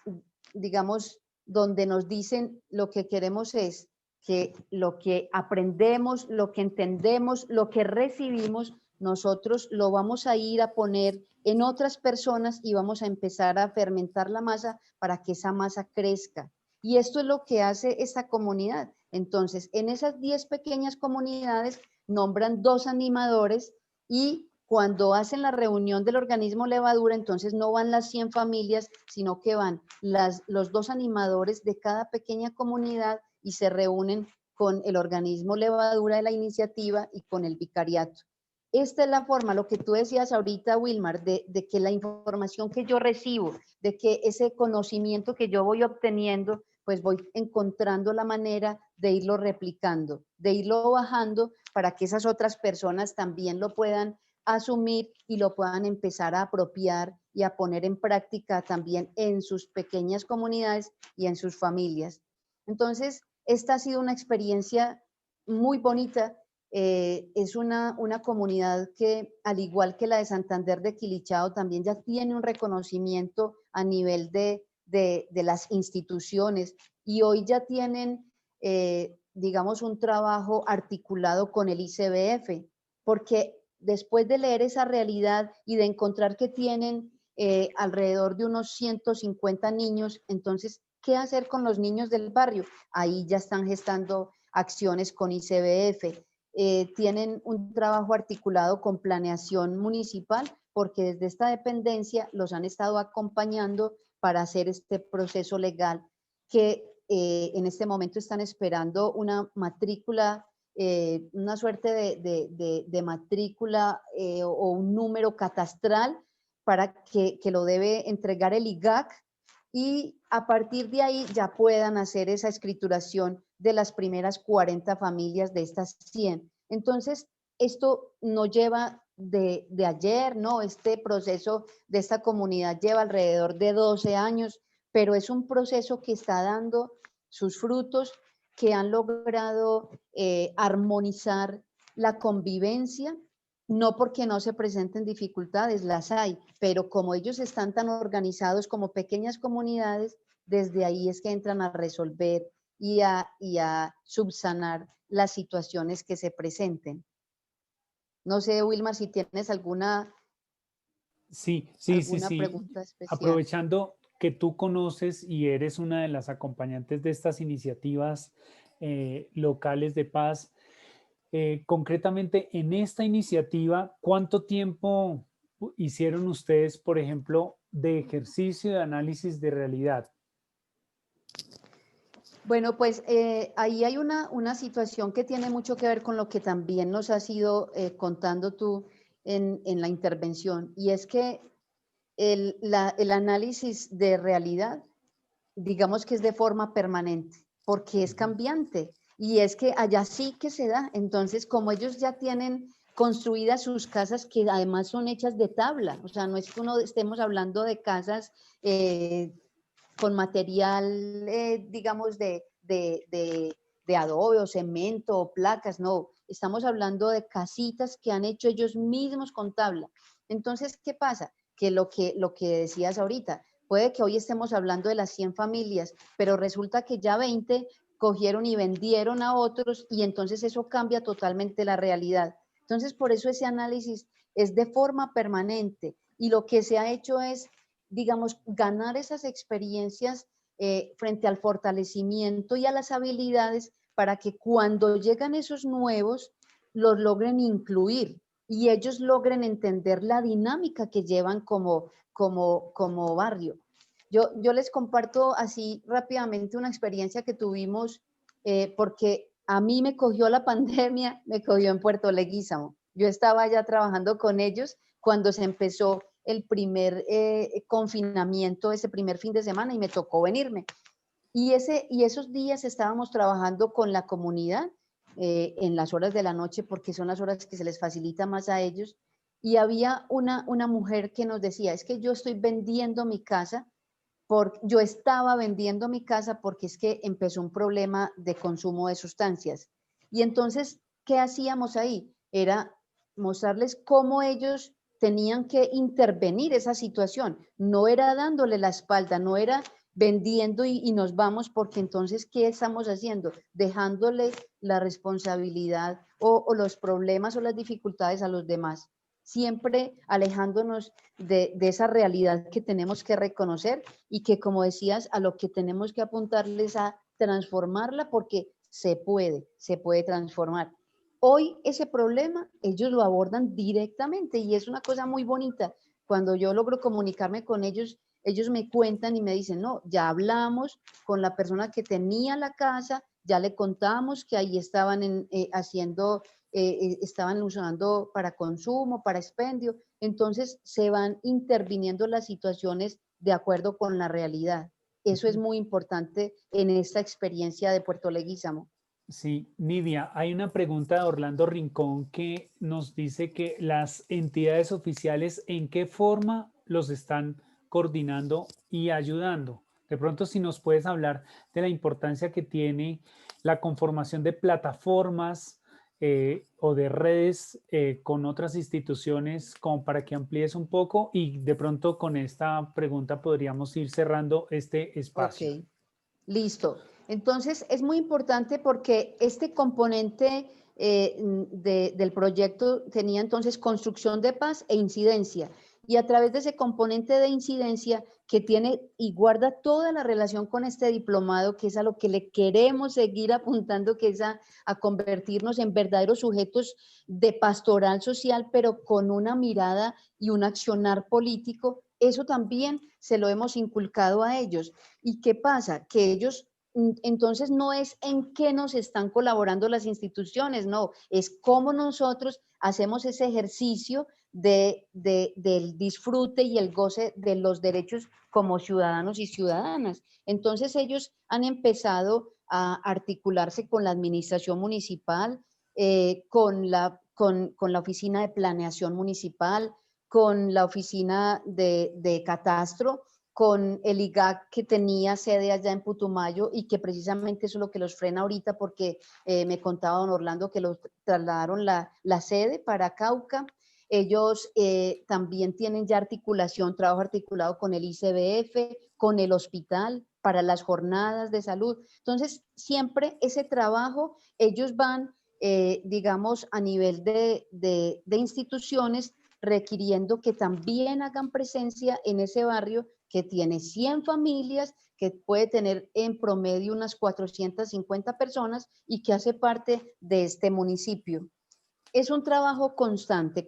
Speaker 4: digamos, donde nos dicen lo que queremos es que lo que aprendemos, lo que entendemos, lo que recibimos, nosotros lo vamos a ir a poner en otras personas y vamos a empezar a fermentar la masa para que esa masa crezca. Y esto es lo que hace esta comunidad. Entonces, en esas 10 pequeñas comunidades nombran 2 animadores y cuando hacen la reunión del organismo Levadura, entonces no van las 100 familias, sino que van los 2 animadores de cada pequeña comunidad y se reúnen con el organismo Levadura de la iniciativa y con el vicariato. Esta es la forma, lo que tú decías ahorita, Wilmar, de que la información que yo recibo, de que ese conocimiento que yo voy obteniendo, pues voy encontrando la manera de irlo replicando, de irlo bajando para que esas otras personas también lo puedan asumir y lo puedan empezar a apropiar y a poner en práctica también en sus pequeñas comunidades y en sus familias. Entonces, esta ha sido una experiencia muy bonita. Es una comunidad que, al igual que la de Santander de Quilichao, también ya tiene un reconocimiento a nivel de las instituciones y hoy ya tienen, digamos, un trabajo articulado con el ICBF, porque después de leer esa realidad y de encontrar que tienen alrededor de unos 150 niños, entonces, ¿qué hacer con los niños del barrio? Ahí ya están gestando acciones con ICBF. Tienen un trabajo articulado con planeación municipal, porque desde esta dependencia los han estado acompañando para hacer este proceso legal que en este momento están esperando una matrícula, una suerte de matrícula o un número catastral para que lo debe entregar el IGAC y a partir de ahí ya puedan hacer esa escrituración de las primeras 40 familias de estas 100. Entonces, esto no lleva de ayer, ¿no? Este proceso de esta comunidad lleva alrededor de 12 años, pero es un proceso que está dando sus frutos, que han logrado armonizar la convivencia, no porque no se presenten dificultades, las hay, pero como ellos están tan organizados como pequeñas comunidades, desde ahí es que entran a resolver y a subsanar las situaciones que se presenten. No sé, Wilmar, si tienes alguna pregunta especial.
Speaker 3: Aprovechando que tú conoces y eres una de las acompañantes de estas iniciativas locales de paz, concretamente en esta iniciativa, ¿cuánto tiempo hicieron ustedes, por ejemplo, de ejercicio de análisis de realidad?
Speaker 4: Bueno, pues ahí hay una situación que tiene mucho que ver con lo que también nos has ido contando tú en la intervención, y es que el análisis de realidad, digamos que es de forma permanente, porque es cambiante, y es que allá sí que se da. Entonces, como ellos ya tienen construidas sus casas, que además son hechas de tabla, o sea, no es que uno estemos hablando de casas con material, digamos, de adobe o cemento o placas, no, estamos hablando de casitas que han hecho ellos mismos con tabla. Entonces, ¿qué pasa? Que lo que decías ahorita, puede que hoy estemos hablando de las 100 familias, pero resulta que ya 20 cogieron y vendieron a otros, y entonces eso cambia totalmente la realidad. Entonces, por eso ese análisis es de forma permanente, y lo que se ha hecho es, digamos, ganar esas experiencias frente al fortalecimiento y a las habilidades para que cuando llegan esos nuevos los logren incluir y ellos logren entender la dinámica que llevan como barrio. Yo les comparto así rápidamente una experiencia que tuvimos porque a mí me cogió la pandemia, me cogió en Puerto Leguízamo. Yo estaba ya trabajando con ellos cuando se empezó el primer confinamiento, ese primer fin de semana, y me tocó venirme. Y esos días estábamos trabajando con la comunidad en las horas de la noche, porque son las horas que se les facilita más a ellos. Y había una mujer que nos decía, es que yo estoy vendiendo mi casa, yo estaba vendiendo mi casa porque es que empezó un problema de consumo de sustancias. Y entonces, ¿qué hacíamos ahí? Era mostrarles cómo ellos tenían que intervenir esa situación. No era dándole la espalda, no era vendiendo y nos vamos, porque entonces, ¿qué estamos haciendo? Dejándole la responsabilidad o los problemas o las dificultades a los demás. Siempre alejándonos de esa realidad que tenemos que reconocer y que, como decías, a lo que tenemos que apuntarles a transformarla, porque se puede transformar. Hoy ese problema ellos lo abordan directamente y es una cosa muy bonita. Cuando yo logro comunicarme con ellos, ellos me cuentan y me dicen, no, ya hablamos con la persona que tenía la casa, ya le contamos que ahí estaban estaban usando para consumo, para expendio. Entonces se van interviniendo las situaciones de acuerdo con la realidad. Eso es muy importante en esta experiencia de Puerto Leguízamo.
Speaker 3: Sí, Nidia, hay una pregunta de Orlando Rincón que nos dice que las entidades oficiales, ¿en qué forma los están coordinando y ayudando? De pronto, si nos puedes hablar de la importancia que tiene la conformación de plataformas o de redes con otras instituciones, como para que amplíes un poco, y de pronto con esta pregunta podríamos ir cerrando este espacio.
Speaker 4: Ok, listo. Entonces, es muy importante porque este componente del proyecto tenía entonces construcción de paz e incidencia. Y a través de ese componente de incidencia que tiene y guarda toda la relación con este diplomado, que es a lo que le queremos seguir apuntando, que es a convertirnos en verdaderos sujetos de pastoral social, pero con una mirada y un accionar político, eso también se lo hemos inculcado a ellos. ¿Y qué pasa? Que ellos entonces no es en qué nos están colaborando las instituciones, no, es cómo nosotros hacemos ese ejercicio del disfrute y el goce de los derechos como ciudadanos y ciudadanas. Entonces ellos han empezado a articularse con la administración municipal, con la oficina de planeación municipal, con la oficina de catastro, con el IGAC que tenía sede allá en Putumayo y que precisamente eso es lo que los frena ahorita porque me contaba don Orlando que los trasladaron la sede para Cauca. Ellos también tienen ya trabajo articulado con el ICBF, con el hospital para las jornadas de salud. Entonces, siempre ese trabajo, ellos van, digamos, a nivel de instituciones requiriendo que también hagan presencia en ese barrio que tiene 100 familias, que puede tener en promedio unas 450 personas y que hace parte de este municipio. Es un trabajo constante.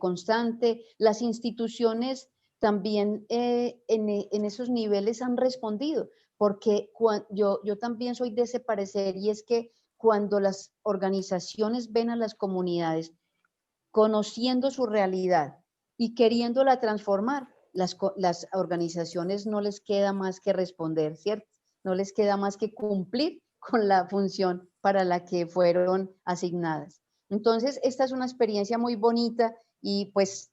Speaker 4: Las instituciones también en esos niveles han respondido, porque yo también soy de ese parecer, y es que cuando las organizaciones ven a las comunidades conociendo su realidad y queriéndola transformar, las organizaciones no les queda más que responder, ¿cierto? No les queda más que cumplir con la función para la que fueron asignadas. Entonces, esta es una experiencia muy bonita y pues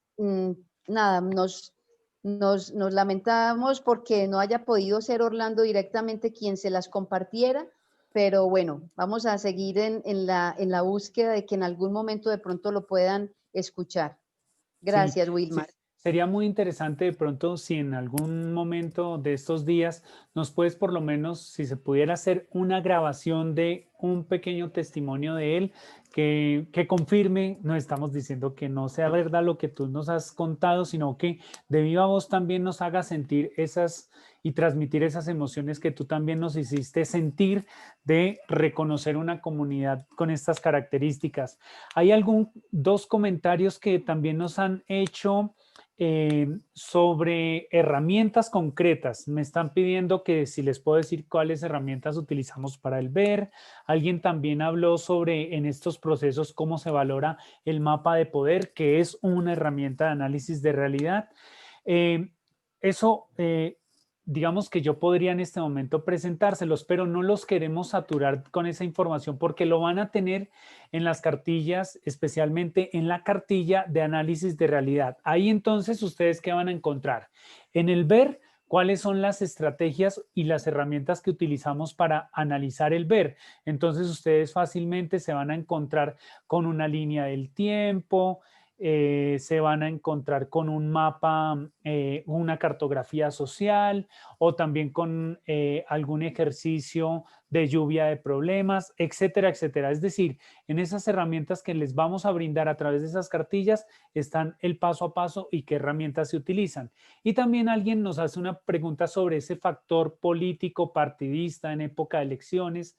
Speaker 4: nada, nos lamentamos porque no haya podido ser Orlando directamente quien se las compartiera, pero bueno, vamos a seguir en la búsqueda de que en algún momento de pronto lo puedan escuchar. Gracias,
Speaker 3: Sí,
Speaker 4: Wilmar.
Speaker 3: sería muy interesante de pronto si en algún momento de estos días nos puedes por lo menos, si se pudiera hacer una grabación de un pequeño testimonio de él que confirme, no estamos diciendo que no sea verdad lo que tú nos has contado, sino que de viva voz también nos haga sentir esas y transmitir esas emociones que tú también nos hiciste sentir de reconocer una comunidad con estas características. Hay dos comentarios que también nos han hecho sobre herramientas concretas. Me están pidiendo que si les puedo decir cuáles herramientas utilizamos para el ver. Alguien también habló sobre en estos procesos cómo se valora el mapa de poder, que es una herramienta de análisis de realidad. Digamos que yo podría en este momento presentárselos, pero no los queremos saturar con esa información porque lo van a tener en las cartillas, especialmente en la cartilla de análisis de realidad. Ahí entonces ustedes ¿qué van a encontrar? En el ver, cuáles son las estrategias y las herramientas que utilizamos para analizar el ver. Entonces ustedes fácilmente se van a encontrar con una línea del tiempo, se van a encontrar con un mapa, una cartografía social o también con algún ejercicio de lluvia de problemas, etcétera, etcétera. Es decir, en esas herramientas que les vamos a brindar a través de esas cartillas están el paso a paso y qué herramientas se utilizan. Y también alguien nos hace una pregunta sobre ese factor político partidista en época de elecciones.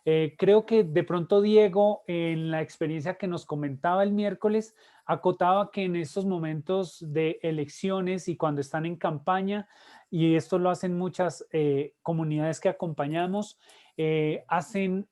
Speaker 3: Creo que de pronto Diego, en la experiencia que nos comentaba el miércoles, acotaba que en estos momentos de elecciones y cuando están en campaña, y esto lo hacen muchas comunidades que acompañamos, hacen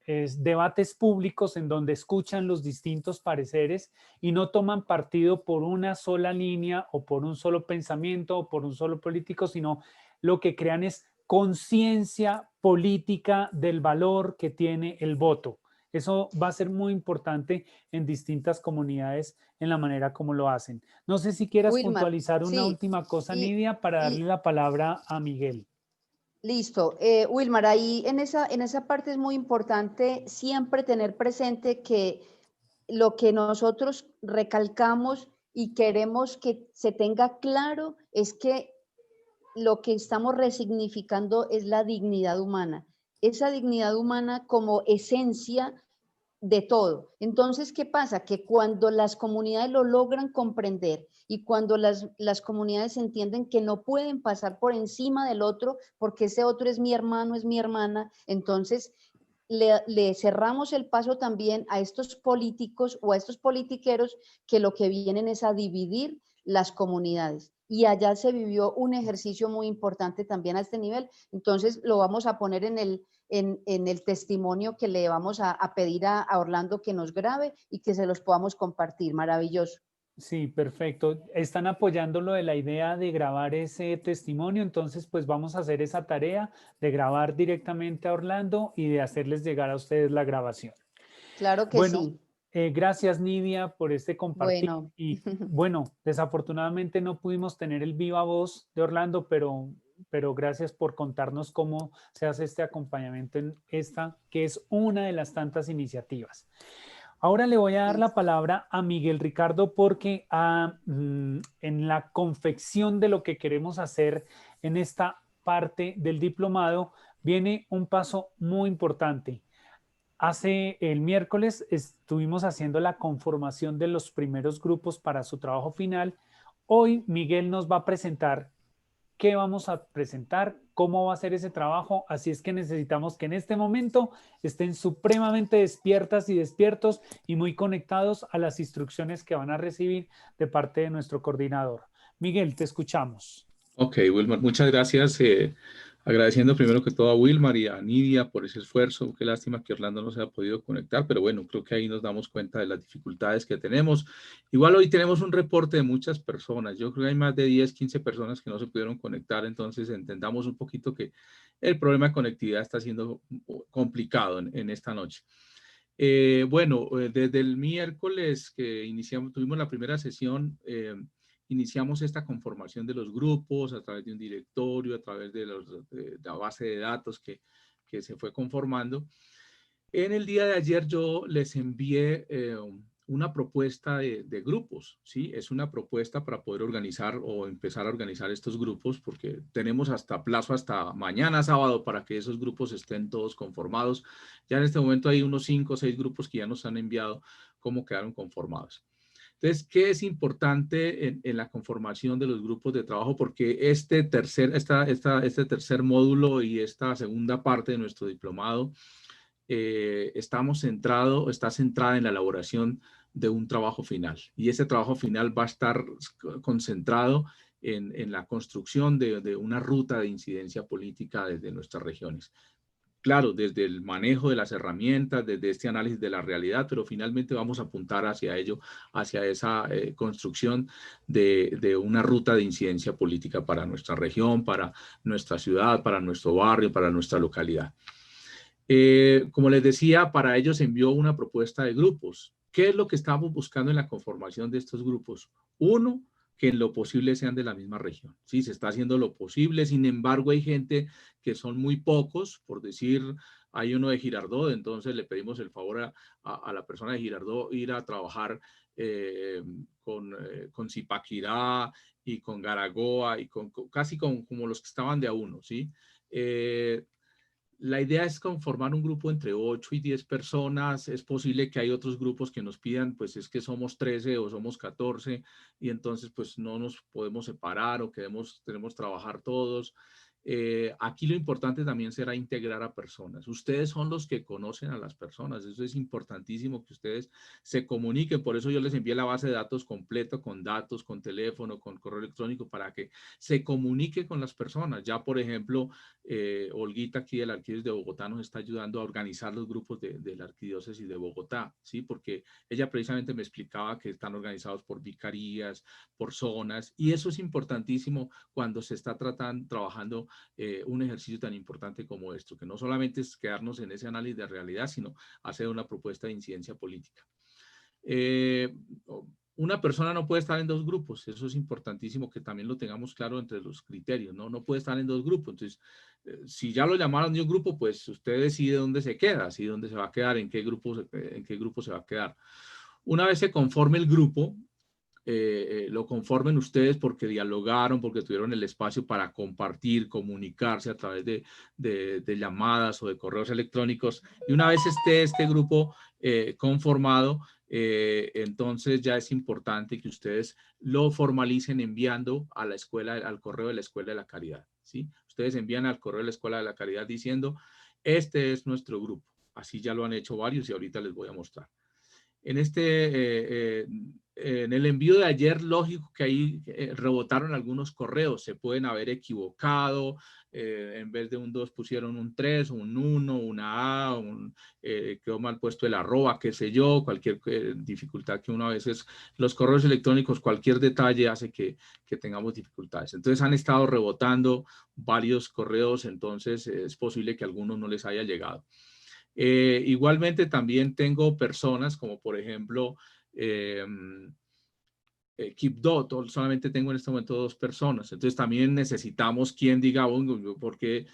Speaker 3: debates públicos en donde escuchan los distintos pareceres y no toman partido por una sola línea o por un solo pensamiento o por un solo político, sino lo que crean es conciencia política del valor que tiene el voto. Eso va a ser muy importante en distintas comunidades en la manera como lo hacen. No sé si quieras
Speaker 4: Wilmar,
Speaker 3: puntualizar una
Speaker 4: sí,
Speaker 3: última cosa,
Speaker 4: y,
Speaker 3: Nidia, para darle
Speaker 4: y
Speaker 3: la palabra a Miguel.
Speaker 4: listo. Wilmar, ahí en esa parte es muy importante siempre tener presente que lo que nosotros recalcamos y queremos que se tenga claro es que lo que estamos resignificando es la dignidad humana. Esa dignidad humana como esencia de todo. Entonces, ¿qué pasa? Que cuando las comunidades lo logran comprender y cuando las comunidades entienden que no pueden pasar por encima del otro porque ese otro es mi hermano, es mi hermana, entonces le cerramos el paso también a estos políticos o a estos politiqueros que lo que vienen es a dividir las comunidades. Y allá se vivió un ejercicio muy importante también a este nivel. Entonces lo vamos a poner en el testimonio que le vamos a pedir a Orlando que nos grabe y que se los podamos compartir. Maravilloso.
Speaker 3: Sí, perfecto. Están apoyando lo de la idea de grabar ese testimonio, entonces pues vamos a hacer esa tarea de grabar directamente a Orlando y de hacerles llegar a ustedes la grabación.
Speaker 4: Claro que
Speaker 3: Bueno,
Speaker 4: sí.
Speaker 3: gracias Nidia por este compartir
Speaker 4: Bueno,
Speaker 3: y bueno, desafortunadamente no pudimos tener el viva voz de Orlando, pero gracias por contarnos cómo se hace este acompañamiento en esta, que es una de las tantas iniciativas. Ahora le voy a dar la palabra a Miguel Ricardo porque en la confección de lo que queremos hacer en esta parte del diplomado viene un paso muy importante. Hace el miércoles estuvimos haciendo la conformación de los primeros grupos para su trabajo final. Hoy Miguel nos va a presentar qué vamos a presentar, cómo va a ser ese trabajo. Así es que necesitamos que en este momento estén supremamente despiertas y despiertos y muy conectados a las instrucciones que van a recibir de parte de nuestro coordinador. Miguel, te escuchamos.
Speaker 2: Ok, Wilmar, muchas gracias. Agradeciendo primero que todo a Wilmar y a Nidia por ese esfuerzo. Qué lástima que Orlando no se ha podido conectar, pero bueno, creo que ahí nos damos cuenta de las dificultades que tenemos. Igual hoy tenemos un reporte de muchas personas. Yo creo que hay más de 10, 15 personas que no se pudieron conectar, entonces entendamos un poquito que el problema de conectividad está siendo complicado en esta noche. Bueno, desde el miércoles que iniciamos, tuvimos la primera sesión, iniciamos esta conformación de los grupos a través de un directorio, a través de la base de datos que se fue conformando. En el día de ayer yo les envié una propuesta de grupos, ¿sí? Es una propuesta para poder organizar o empezar a organizar estos grupos porque tenemos hasta plazo hasta mañana sábado para que esos grupos estén todos conformados. Ya en este momento hay unos 5 o 6 grupos que ya nos han enviado cómo quedaron conformados. Entonces, ¿qué es importante en la conformación de los grupos de trabajo? Porque este tercer módulo y esta segunda parte de nuestro diplomado está centrada en la elaboración de un trabajo final. Y ese trabajo final va a estar concentrado en la construcción de una ruta de incidencia política desde nuestras regiones. Claro, desde el manejo de las herramientas, desde este análisis de la realidad, pero finalmente vamos a apuntar hacia ello, hacia esa construcción de una ruta de incidencia política para nuestra región, para nuestra ciudad, para nuestro barrio, para nuestra localidad. Como les decía, para ello se envió una propuesta de grupos. ¿Qué es lo que estamos buscando en la conformación de estos grupos? Uno, que en lo posible sean de la misma región. Sí, se está haciendo lo posible, sin embargo hay gente que son muy pocos, por decir, hay uno de Girardot, entonces le pedimos el favor a la persona de Girardot ir a trabajar con Zipaquirá y con Garagoa y casi como los que estaban de a uno, ¿sí? La idea es conformar un grupo entre 8 y 10 personas. Es posible que hay otros grupos que nos pidan, pues es que somos 13 o somos 14 y entonces pues no nos podemos separar o queremos trabajar todos. Aquí lo importante también será integrar a personas. Ustedes son los que conocen a las personas. Eso es importantísimo que ustedes se comuniquen. Por eso yo les envié la base de datos completa con datos, con teléfono, con correo electrónico para que se comunique con las personas. Ya, por ejemplo, Olguita aquí de la Arquidiócesis de Bogotá nos está ayudando a organizar los grupos de la Arquidiócesis de Bogotá, ¿sí? Porque ella precisamente me explicaba que están organizados por vicarías, por zonas, y eso es importantísimo cuando se está trabajando un ejercicio tan importante como esto, que no solamente es quedarnos en ese análisis de realidad, sino hacer una propuesta de incidencia política. Una persona no puede estar en dos grupos, eso es importantísimo que también lo tengamos claro entre los criterios, ¿no? No puede estar en dos grupos, entonces, si ya lo llamaron de un grupo, pues usted decide dónde se queda, si dónde se va a quedar, en qué grupo se va a quedar. Una vez se conforme el grupo, lo conformen ustedes porque dialogaron, porque tuvieron el espacio para compartir, comunicarse a través de llamadas o de correos electrónicos. Y una vez esté este grupo conformado, entonces ya es importante que ustedes lo formalicen enviando a la escuela, al correo de la Escuela de la Caridad, ¿sí? Ustedes envían al correo de la Escuela de la Caridad diciendo, este es nuestro grupo. Así ya lo han hecho varios y ahorita les voy a mostrar. En en el envío de ayer, lógico que ahí rebotaron algunos correos, se pueden haber equivocado, en vez de un 2 pusieron un 3, un 1, una A, quedó mal puesto el arroba, qué sé yo, cualquier dificultad que uno a veces, los correos electrónicos, cualquier detalle hace que tengamos dificultades. Entonces han estado rebotando varios correos, entonces es posible que a algunos no les haya llegado. Igualmente también tengo personas como por ejemplo Keepdot, solamente tengo en este momento 2 personas, entonces también necesitamos quien diga, porque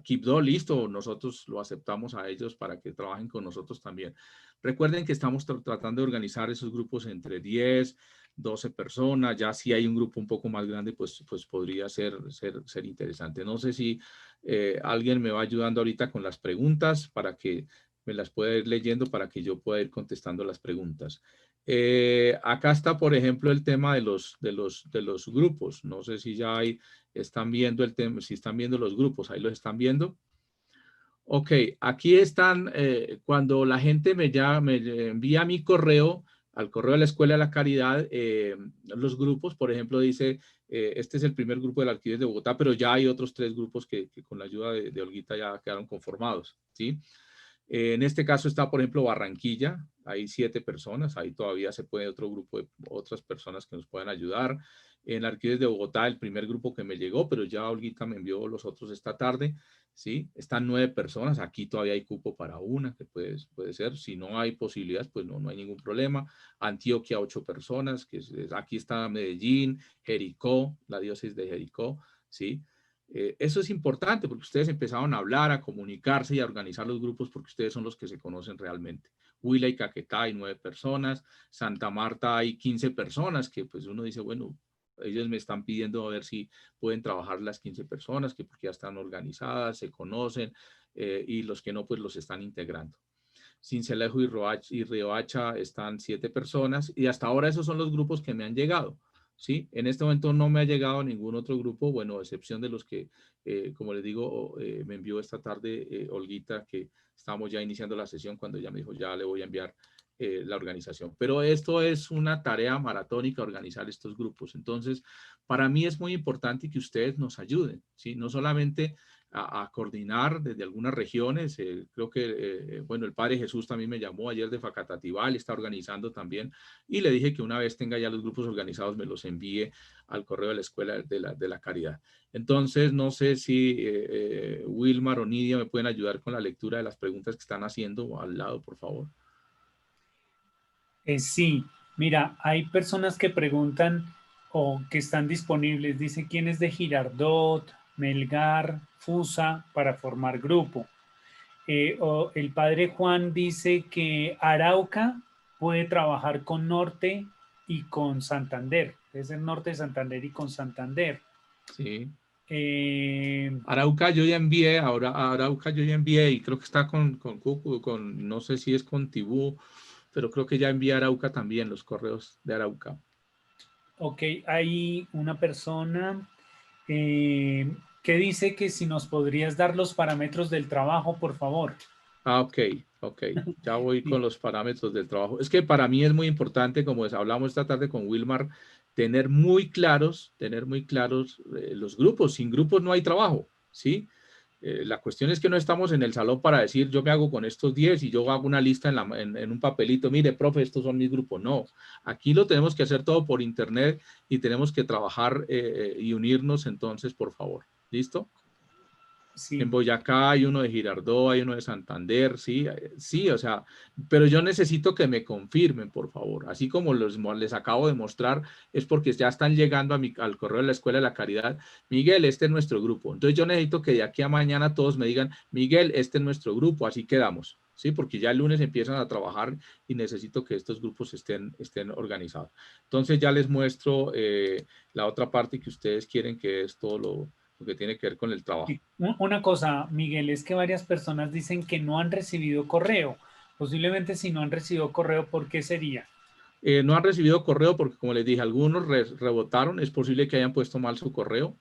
Speaker 2: Keepdot, listo, nosotros lo aceptamos a ellos para que trabajen con nosotros también. Recuerden que estamos tratando de organizar esos grupos entre 10, 12 personas, ya si hay un grupo un poco más grande, pues podría ser interesante. No sé si alguien me va ayudando ahorita con las preguntas para que me las pueda ir leyendo para que yo pueda ir contestando las preguntas. Acá está, por ejemplo, el tema de los grupos. No sé si ya están viendo el tema, si están viendo los grupos, ahí los están viendo. Ok, aquí están, cuando la gente me envía mi correo, al correo de la Escuela de la Caridad, los grupos, por ejemplo, dice, este es el primer grupo de la Arquidiócesis de Bogotá, pero ya hay otros 3 grupos que con la ayuda de Olguita ya quedaron conformados, ¿sí? En este caso está, por ejemplo, Barranquilla, hay 7 personas, ahí todavía se puede otro grupo de otras personas que nos puedan ayudar. En la Arquidiócesis de Bogotá, el primer grupo que me llegó, pero ya Olguita me envió los otros esta tarde, ¿sí? Están 9 personas, aquí todavía hay cupo para una, que puede ser, si no hay posibilidades, pues no hay ningún problema. Antioquia, 8 personas, aquí está Medellín, Jericó, la diócesis de Jericó, ¿sí? Eso es importante porque ustedes empezaron a hablar, a comunicarse y a organizar los grupos porque ustedes son los que se conocen realmente. Huila y Caquetá hay 9 personas, Santa Marta hay 15 personas que pues uno dice, bueno, ellos me están pidiendo a ver si pueden trabajar las 15 personas, que porque ya están organizadas, se conocen y los que no pues los están integrando. Sincelejo y Riohacha están 7 personas y hasta ahora esos son los grupos que me han llegado. ¿Sí? En este momento no me ha llegado ningún otro grupo, bueno, a excepción de los que, como les digo, me envió esta tarde Olguita, que estamos ya iniciando la sesión cuando ella me dijo, ya le voy a enviar la organización. Pero esto es una tarea maratónica, organizar estos grupos. Entonces, para mí es muy importante que ustedes nos ayuden, ¿sí? No solamente a coordinar desde algunas regiones. Creo que, bueno, el Padre Jesús también me llamó ayer de Facatativá, está organizando también, y le dije que una vez tenga ya los grupos organizados, me los envíe al correo de la Escuela de la Caridad. Entonces, no sé si Wilmar o Nidia me pueden ayudar con la lectura de las preguntas que están haciendo al lado, por favor.
Speaker 3: Sí, mira, hay personas que preguntan o que están disponibles. Dice quién es de Girardot, Melgar, Fusa para formar grupo. O el padre Juan dice que Arauca puede trabajar con Norte y con Santander. Es el Norte de Santander y con Santander.
Speaker 2: Sí. Arauca yo ya envié, Arauca yo ya envié y creo que está con no sé si es con Tibú, pero creo que ya envié a Arauca también los correos de Arauca.
Speaker 3: Ok, hay una persona que dice que si nos podrías dar los parámetros del trabajo, por favor.
Speaker 2: Ok, ya voy con los parámetros del trabajo. Es que para mí es muy importante, como hablamos esta tarde con Wilmar, tener muy claros los grupos. Sin grupos no hay trabajo, ¿sí? La cuestión es que no estamos en el salón para decir yo me hago con estos 10 y yo hago una lista en un papelito, mire, profe, estos son mis grupos. No, aquí lo tenemos que hacer todo por internet y tenemos que trabajar y unirnos entonces, por favor. ¿Listo? Sí. En Boyacá hay uno de Girardot, hay uno de Santander, sí, o sea, pero yo necesito que me confirmen, por favor. Así como les acabo de mostrar, es porque ya están llegando al correo de la Escuela de la Caridad. Miguel, este es nuestro grupo. Entonces yo necesito que de aquí a mañana todos me digan, Miguel, este es nuestro grupo, así quedamos, ¿sí? Porque ya el lunes empiezan a trabajar y necesito que estos grupos estén organizados. Entonces ya les muestro la otra parte que ustedes quieren, que es todo lo que tiene que ver con el trabajo.
Speaker 3: Una cosa, Miguel, es que varias personas dicen que no han recibido correo. Posiblemente si no han recibido correo, ¿por qué sería?
Speaker 2: No han recibido correo porque, como les dije, algunos rebotaron. Es posible que hayan puesto mal su correo.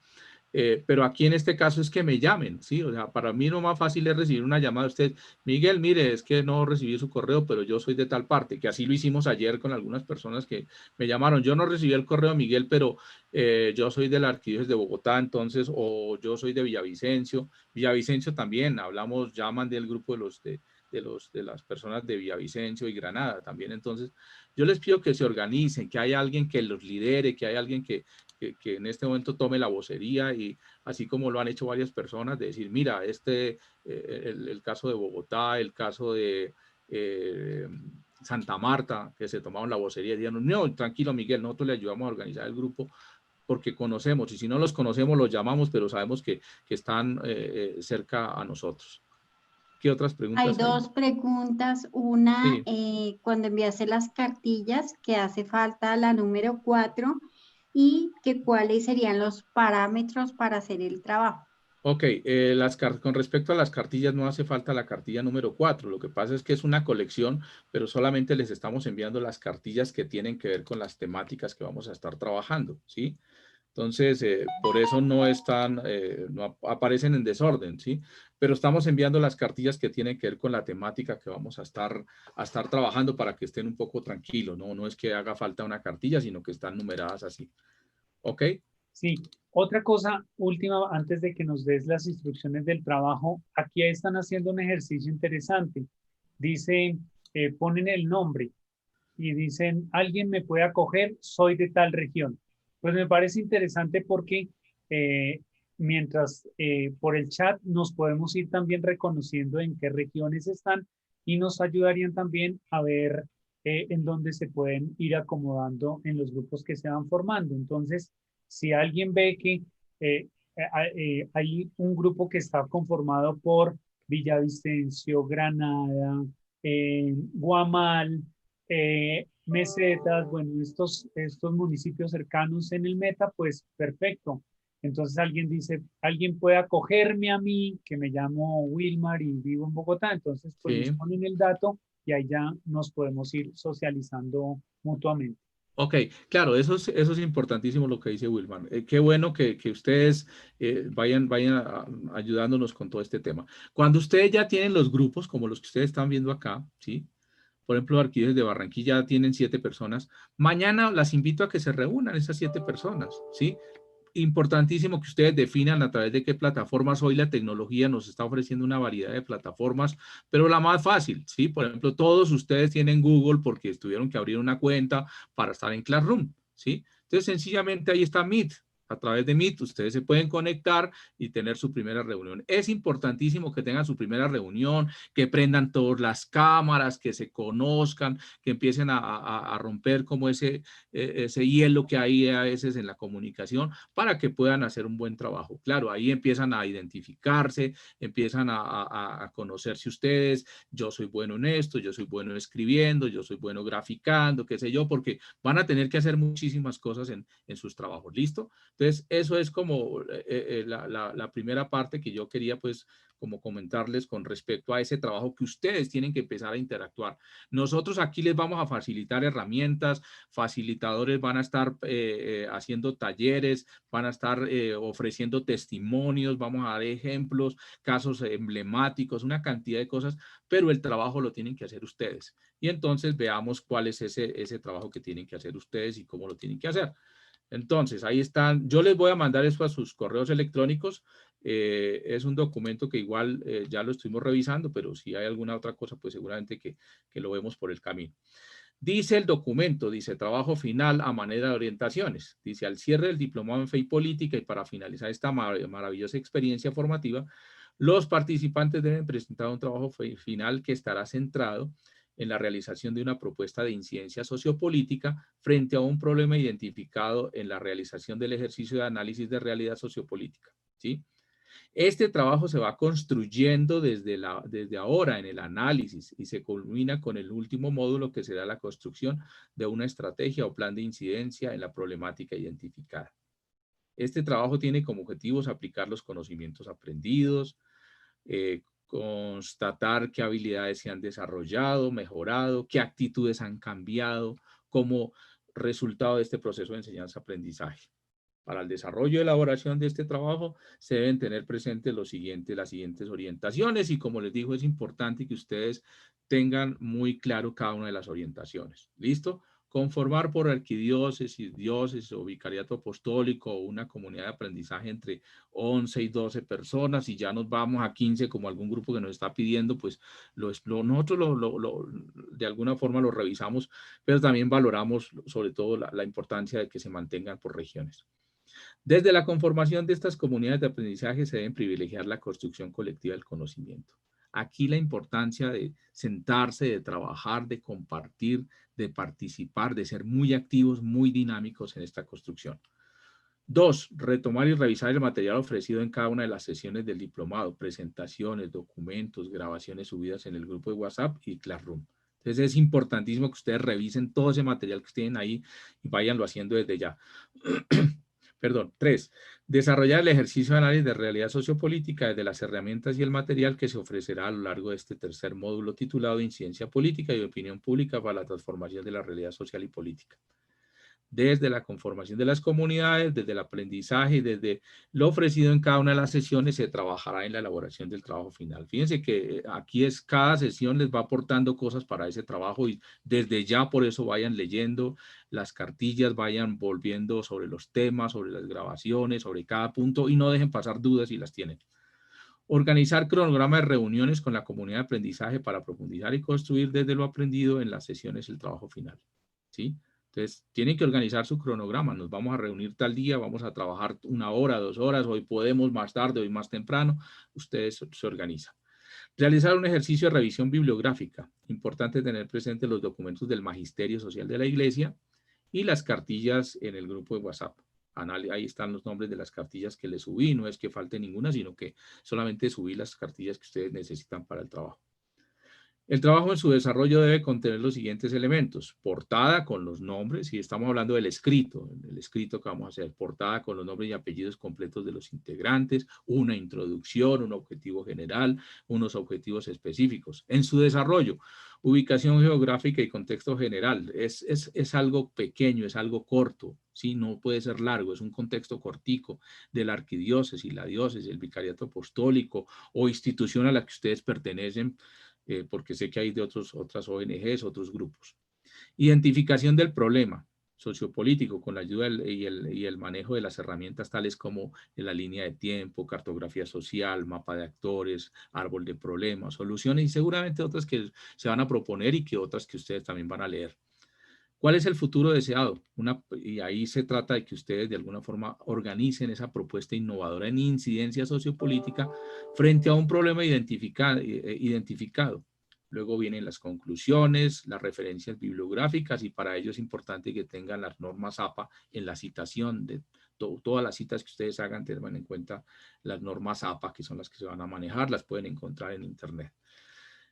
Speaker 2: pero aquí en este caso es que me llamen, ¿sí? O sea, para mí lo más fácil es recibir una llamada de usted, Miguel, mire, es que no recibí su correo, pero yo soy de tal parte, que así lo hicimos ayer con algunas personas que me llamaron. Yo no recibí el correo de Miguel, pero yo soy de la Arquidiócesis de Bogotá, entonces, o yo soy de Villavicencio. Villavicencio también, hablamos, llaman del grupo de las personas de Villavicencio y Granada también. Entonces, yo les pido que se organicen, que haya alguien que los lidere, que haya alguien que en este momento tome la vocería, y así como lo han hecho varias personas, de decir, mira, el caso de Bogotá, el caso de Santa Marta, que se tomaron la vocería y dijeron, no, tranquilo Miguel, nosotros le ayudamos a organizar el grupo porque conocemos, y si no los conocemos los llamamos, pero sabemos que están cerca a nosotros. ¿Qué otras preguntas
Speaker 6: Hay dos preguntas. Una,
Speaker 2: Sí.
Speaker 6: cuando enviaste las cartillas, que hace falta la número 4 y que cuáles serían los parámetros para hacer el trabajo.
Speaker 2: Ok, con respecto a las cartillas no hace falta la cartilla número 4. Lo que pasa es que es una colección, pero solamente les estamos enviando las cartillas que tienen que ver con las temáticas que vamos a estar trabajando, ¿sí? Entonces, por eso no están, no aparecen en desorden, ¿sí? Pero estamos enviando las cartillas que tienen que ver con la temática que vamos a estar trabajando, para que estén un poco tranquilos, ¿no? No es que haga falta una cartilla, sino que están numeradas así. ¿Ok?
Speaker 3: Sí, otra cosa última antes de que nos des las instrucciones del trabajo, aquí están haciendo un ejercicio interesante. Dicen, ponen el nombre y dicen, alguien me puede acoger, soy de tal región. Pues me parece interesante porque mientras por el chat nos podemos ir también reconociendo en qué regiones están, y nos ayudarían también a ver en dónde se pueden ir acomodando en los grupos que se van formando. Entonces, si alguien ve que hay un grupo que está conformado por Villavicencio, Granada, Guamal, Mesetas, bueno, estos municipios cercanos en el Meta, pues perfecto. Entonces alguien dice, alguien puede acogerme a mí, que me llamo Wilmar y vivo en Bogotá, entonces pues nos
Speaker 2: Sí.
Speaker 3: ponen el dato y ahí ya nos podemos ir socializando mutuamente.
Speaker 2: Ok, claro, eso es importantísimo lo que dice Wilman. Qué bueno que ustedes vayan ayudándonos con todo este tema. Cuando ustedes ya tienen los grupos, como los que ustedes están viendo acá, ¿sí? Por ejemplo, Arquímedes de Barranquilla tienen 7 personas. Mañana las invito a que se reúnan esas 7 personas, ¿sí? Importantísimo que ustedes definan a través de qué plataformas. Hoy la tecnología nos está ofreciendo una variedad de plataformas, pero la más fácil, ¿sí? Por ejemplo, todos ustedes tienen Google porque tuvieron que abrir una cuenta para estar en Classroom, ¿sí? Entonces, sencillamente ahí está Meet. A través de Meet ustedes se pueden conectar y tener su primera reunión. Es importantísimo que tengan su primera reunión, que prendan todas las cámaras, que se conozcan, que empiecen a romper como ese hielo que hay a veces en la comunicación, para que puedan hacer un buen trabajo. Claro, ahí empiezan a identificarse, empiezan a conocerse ustedes. Yo soy bueno en esto, yo soy bueno escribiendo, yo soy bueno graficando, qué sé yo, porque van a tener que hacer muchísimas cosas en sus trabajos. ¿Listo? Entonces, eso es como la primera parte que yo quería, pues, como comentarles con respecto a ese trabajo que ustedes tienen que empezar a interactuar. Nosotros aquí les vamos a facilitar herramientas, facilitadores van a estar haciendo talleres, van a estar ofreciendo testimonios, vamos a dar ejemplos, casos emblemáticos, una cantidad de cosas, pero el trabajo lo tienen que hacer ustedes. Y entonces veamos cuál es ese trabajo que tienen que hacer ustedes y cómo lo tienen que hacer. Entonces, ahí están. Yo les voy a mandar eso a sus correos electrónicos. Es un documento que igual ya lo estuvimos revisando, pero si hay alguna otra cosa, pues seguramente que lo vemos por el camino. Dice el documento, dice trabajo final a manera de orientaciones. Dice, al cierre del diplomado en Fe y Política y para finalizar esta maravillosa experiencia formativa, los participantes deben presentar un trabajo final que estará centrado en la realización de una propuesta de incidencia sociopolítica frente a un problema identificado en la realización del ejercicio de análisis de realidad sociopolítica, ¿sí? Este trabajo se va construyendo desde ahora en el análisis y se culmina con el último módulo, que será la construcción de una estrategia o plan de incidencia en la problemática identificada. Este trabajo tiene como objetivos aplicar los conocimientos aprendidos, constatar qué habilidades se han desarrollado, mejorado, qué actitudes han cambiado como resultado de este proceso de enseñanza-aprendizaje. Para el desarrollo y elaboración de este trabajo se deben tener presentes las siguientes orientaciones y como les digo es importante que ustedes tengan muy claro cada una de las orientaciones. ¿Listo? Conformar por arquidiócesis, diócesis o vicariato apostólico o una comunidad de aprendizaje entre 11 y 12 personas y ya nos vamos a 15 como algún grupo que nos está pidiendo, pues nosotros de alguna forma lo revisamos, pero también valoramos sobre todo la importancia de que se mantengan por regiones. Desde la conformación de estas comunidades de aprendizaje se deben privilegiar la construcción colectiva del conocimiento. Aquí la importancia de sentarse, de trabajar, de compartir, de participar, de ser muy activos, muy dinámicos en esta construcción. 2. Retomar y revisar el material ofrecido en cada una de las sesiones del diplomado, presentaciones, documentos, grabaciones subidas en el grupo de WhatsApp y Classroom. Entonces es importantísimo que ustedes revisen todo ese material que tienen ahí y váyanlo haciendo desde ya. Perdón. 3. Desarrollar el ejercicio de análisis de realidad sociopolítica desde las herramientas y el material que se ofrecerá a lo largo de este tercer módulo titulado Incidencia Política y Opinión Pública para la Transformación de la Realidad Social y Política. Desde la conformación de las comunidades, desde el aprendizaje y desde lo ofrecido en cada una de las sesiones se trabajará en la elaboración del trabajo final. Fíjense que aquí cada sesión les va aportando cosas para ese trabajo y desde ya por eso vayan leyendo las cartillas, vayan volviendo sobre los temas, sobre las grabaciones, sobre cada punto y no dejen pasar dudas si las tienen. Organizar cronograma de reuniones con la comunidad de aprendizaje para profundizar y construir desde lo aprendido en las sesiones el trabajo final. ¿Sí? Entonces, tienen que organizar su cronograma. Nos vamos a reunir tal día, vamos a trabajar 1 hora, 2 horas, hoy podemos más tarde, hoy más temprano. Ustedes se organizan. Realizar un ejercicio de revisión bibliográfica. Importante tener presentes los documentos del Magisterio Social de la Iglesia y las cartillas en el grupo de WhatsApp. Ahí están los nombres de las cartillas que les subí. No es que falte ninguna, sino que solamente subí las cartillas que ustedes necesitan para el trabajo. El trabajo en su desarrollo debe contener los siguientes elementos. Portada con los nombres, y estamos hablando del escrito que vamos a hacer. Portada con los nombres y apellidos completos de los integrantes, una introducción, un objetivo general, unos objetivos específicos. En su desarrollo, ubicación geográfica y contexto general. Es algo pequeño, es algo corto, ¿sí? No puede ser largo, es un contexto cortico de la arquidiócesis, la diócesis, el vicariato apostólico o institución a la que ustedes pertenecen, porque sé que hay de otras ONGs, otros grupos. Identificación del problema sociopolítico con la ayuda y el manejo de las herramientas tales como la línea de tiempo, cartografía social, mapa de actores, árbol de problemas, soluciones y seguramente otras que se van a proponer y que otras que ustedes también van a leer. ¿Cuál es el futuro deseado? Y ahí se trata de que ustedes de alguna forma organicen esa propuesta innovadora en incidencia sociopolítica frente a un problema identificado. Luego vienen las conclusiones, las referencias bibliográficas y para ello es importante que tengan las normas APA en la citación de todas las citas que ustedes hagan, tengan en cuenta las normas APA que son las que se van a manejar, las pueden encontrar en internet.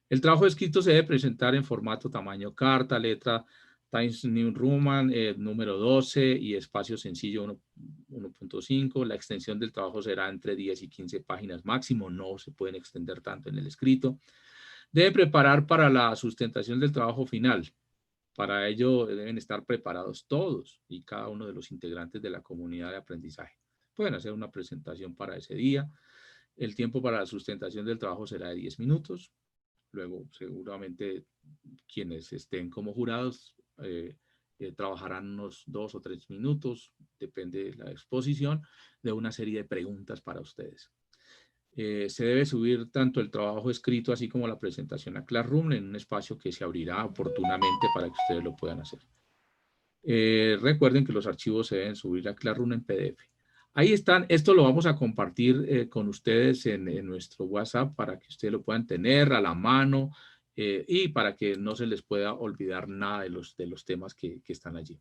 Speaker 2: El trabajo escrito se debe presentar en formato tamaño carta, letra Times New Roman, número 12 y espacio sencillo 1.5. La extensión del trabajo será entre 10 y 15 páginas máximo, no se pueden extender tanto en el escrito. Debe preparar para la sustentación del trabajo final. Para ello deben estar preparados todos y cada uno de los integrantes de la comunidad de aprendizaje. Pueden hacer una presentación para ese día. El tiempo para la sustentación del trabajo será de 10 minutos. Luego, seguramente, quienes estén como jurados trabajarán unos 2 o 3 minutos, depende de la exposición, de una serie de preguntas para ustedes. Se debe subir tanto el trabajo escrito así como la presentación a Classroom en un espacio que se abrirá oportunamente para que ustedes lo puedan hacer. Recuerden que los archivos se deben subir a Classroom en PDF. Ahí están, esto lo vamos a compartir con ustedes en nuestro WhatsApp para que ustedes lo puedan tener a la mano y para que no se les pueda olvidar nada de los temas que están allí.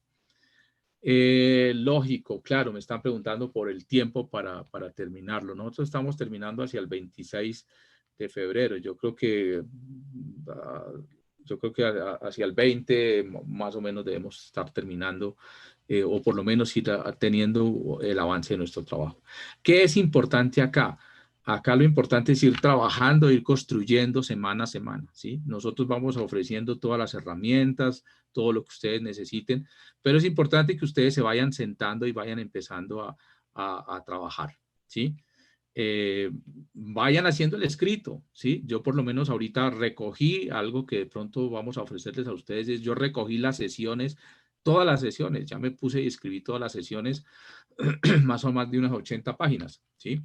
Speaker 2: Lógico, claro, me están preguntando por el tiempo para terminarlo. Nosotros estamos terminando hacia el 26 de febrero. Yo creo que hacia el 20 más o menos debemos estar terminando o por lo menos ir teniendo el avance de nuestro trabajo. ¿Qué es importante acá? Acá lo importante es ir trabajando, ir construyendo semana a semana, ¿sí? Nosotros vamos ofreciendo todas las herramientas, todo lo que ustedes necesiten, pero es importante que ustedes se vayan sentando y vayan empezando a trabajar, ¿sí? Vayan haciendo el escrito, ¿sí? Yo por lo menos ahorita recogí algo que de pronto vamos a ofrecerles a ustedes, yo recogí las sesiones, todas las sesiones, ya me puse y escribí todas las sesiones, más o más de unas 80 páginas, ¿sí?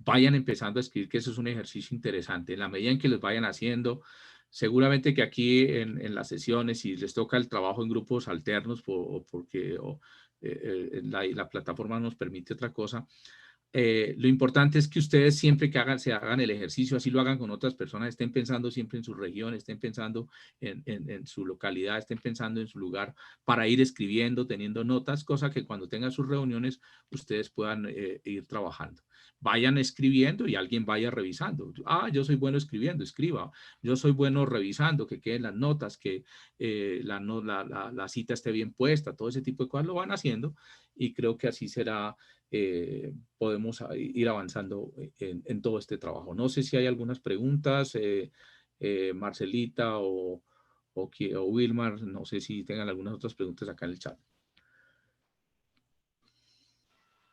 Speaker 2: Vayan empezando a escribir, que eso es un ejercicio interesante. En la medida en que los vayan haciendo, seguramente que aquí en las sesiones, si les toca el trabajo en grupos alternos, porque la plataforma nos permite otra cosa, lo importante es que ustedes siempre que se hagan el ejercicio, así lo hagan con otras personas, estén pensando siempre en su región, estén pensando en su localidad, estén pensando en su lugar para ir escribiendo, teniendo notas, cosa que cuando tengan sus reuniones ustedes puedan ir trabajando. Vayan escribiendo y alguien vaya revisando. Ah, yo soy bueno escribiendo, escriba. Yo soy bueno revisando, que queden las notas, que la cita esté bien puesta, todo ese tipo de cosas lo van haciendo y creo que así será. Podemos ir avanzando en todo este trabajo. No sé si hay algunas preguntas, Marcelita o Wilmar, no sé si tengan algunas otras preguntas acá en el chat.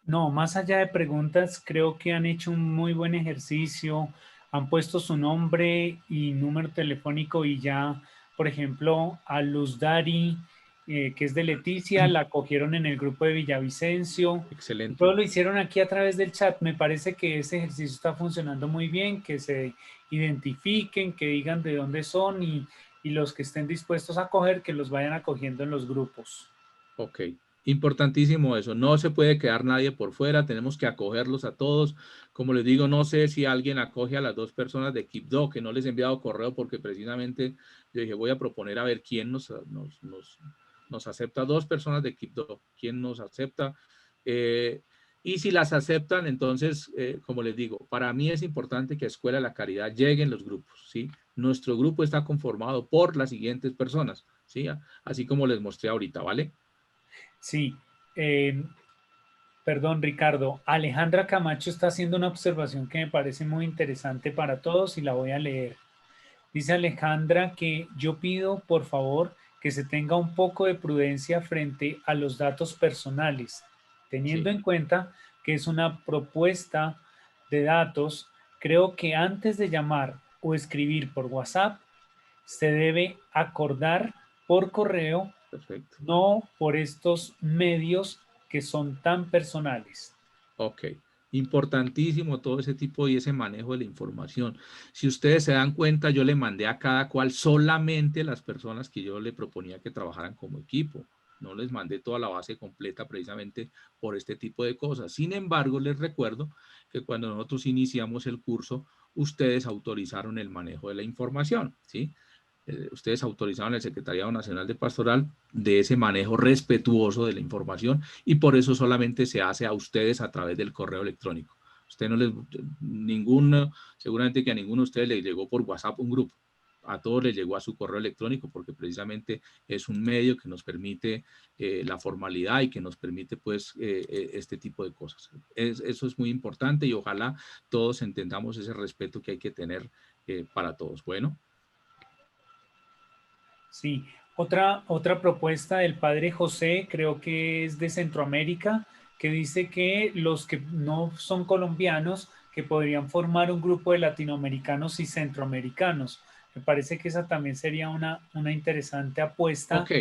Speaker 3: No, más allá de preguntas, creo que han hecho un muy buen ejercicio, han puesto su nombre y número telefónico y ya, por ejemplo, a Luz Dari, que es de Leticia, la cogieron en el grupo de Villavicencio.
Speaker 2: Excelente.
Speaker 3: Todo lo hicieron aquí a través del chat. Me parece que ese ejercicio está funcionando muy bien, que se identifiquen, que digan de dónde son y los que estén dispuestos a coger, que los vayan acogiendo en los grupos.
Speaker 2: Ok. Importantísimo eso, no se puede quedar nadie por fuera, tenemos que acogerlos a todos. Como les digo, no sé si alguien acoge a las 2 personas de Kipdo, que no les he enviado correo porque precisamente yo dije, voy a proponer a ver quién nos acepta. 2 personas de Kipdo, quién nos acepta. Y si las aceptan, entonces, como les digo, para mí es importante que a Escuela de la Caridad lleguen los grupos, ¿sí? Nuestro grupo está conformado por las siguientes personas, ¿sí? Así como les mostré ahorita, ¿vale?
Speaker 3: Sí, perdón Ricardo, Alejandra Camacho está haciendo una observación que me parece muy interesante para todos y la voy a leer. Dice Alejandra que yo pido por favor que se tenga un poco de prudencia frente a los datos personales, teniendo en cuenta que es una propuesta de datos. Creo que antes de llamar o escribir por WhatsApp se debe acordar por correo.
Speaker 2: Perfecto.
Speaker 3: No por estos medios que son tan personales.
Speaker 2: Ok, importantísimo todo ese tipo y ese manejo de la información. Si ustedes se dan cuenta, yo le mandé a cada cual solamente las personas que yo le proponía que trabajaran como equipo. No les mandé toda la base completa precisamente por este tipo de cosas. Sin embargo, les recuerdo que cuando nosotros iniciamos el curso, ustedes autorizaron el manejo de la información, ¿sí? Ustedes autorizaron al Secretariado Nacional de Pastoral de ese manejo respetuoso de la información y por eso solamente se hace a ustedes a través del correo electrónico. Usted no les, seguramente que a ninguno de ustedes les llegó por WhatsApp un grupo. A todos les llegó a su correo electrónico porque precisamente es un medio que nos permite la formalidad y que nos permite pues este tipo de cosas. Eso es muy importante y ojalá todos entendamos ese respeto que hay que tener para todos. Bueno.
Speaker 3: Sí, otra propuesta del padre José, creo que es de Centroamérica, que dice que los que no son colombianos, que podrían formar un grupo de latinoamericanos y centroamericanos. Me parece que esa también sería una interesante apuesta.
Speaker 2: Ok,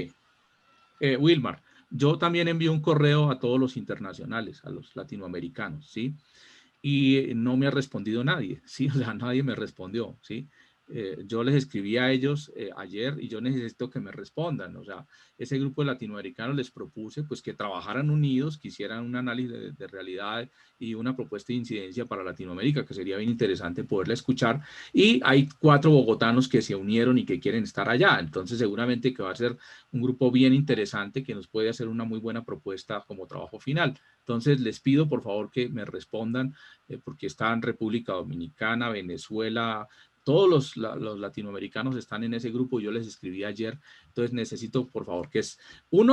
Speaker 2: Wilmar, yo también envío un correo a todos los internacionales, a los latinoamericanos, ¿sí? Y no me ha respondido nadie, ¿sí? O sea, nadie me respondió, ¿sí? Yo les escribí a ellos ayer y yo necesito que me respondan, o sea, ese grupo de latinoamericanos les propuse pues que trabajaran unidos, que hicieran un análisis de realidad y una propuesta de incidencia para Latinoamérica, que sería bien interesante poderla escuchar, y hay 4 bogotanos que se unieron y que quieren estar allá, entonces seguramente que va a ser un grupo bien interesante que nos puede hacer una muy buena propuesta como trabajo final. Entonces les pido por favor que me respondan porque están República Dominicana, Venezuela, todos los latinoamericanos están en ese grupo, yo les escribí ayer, entonces necesito por favor que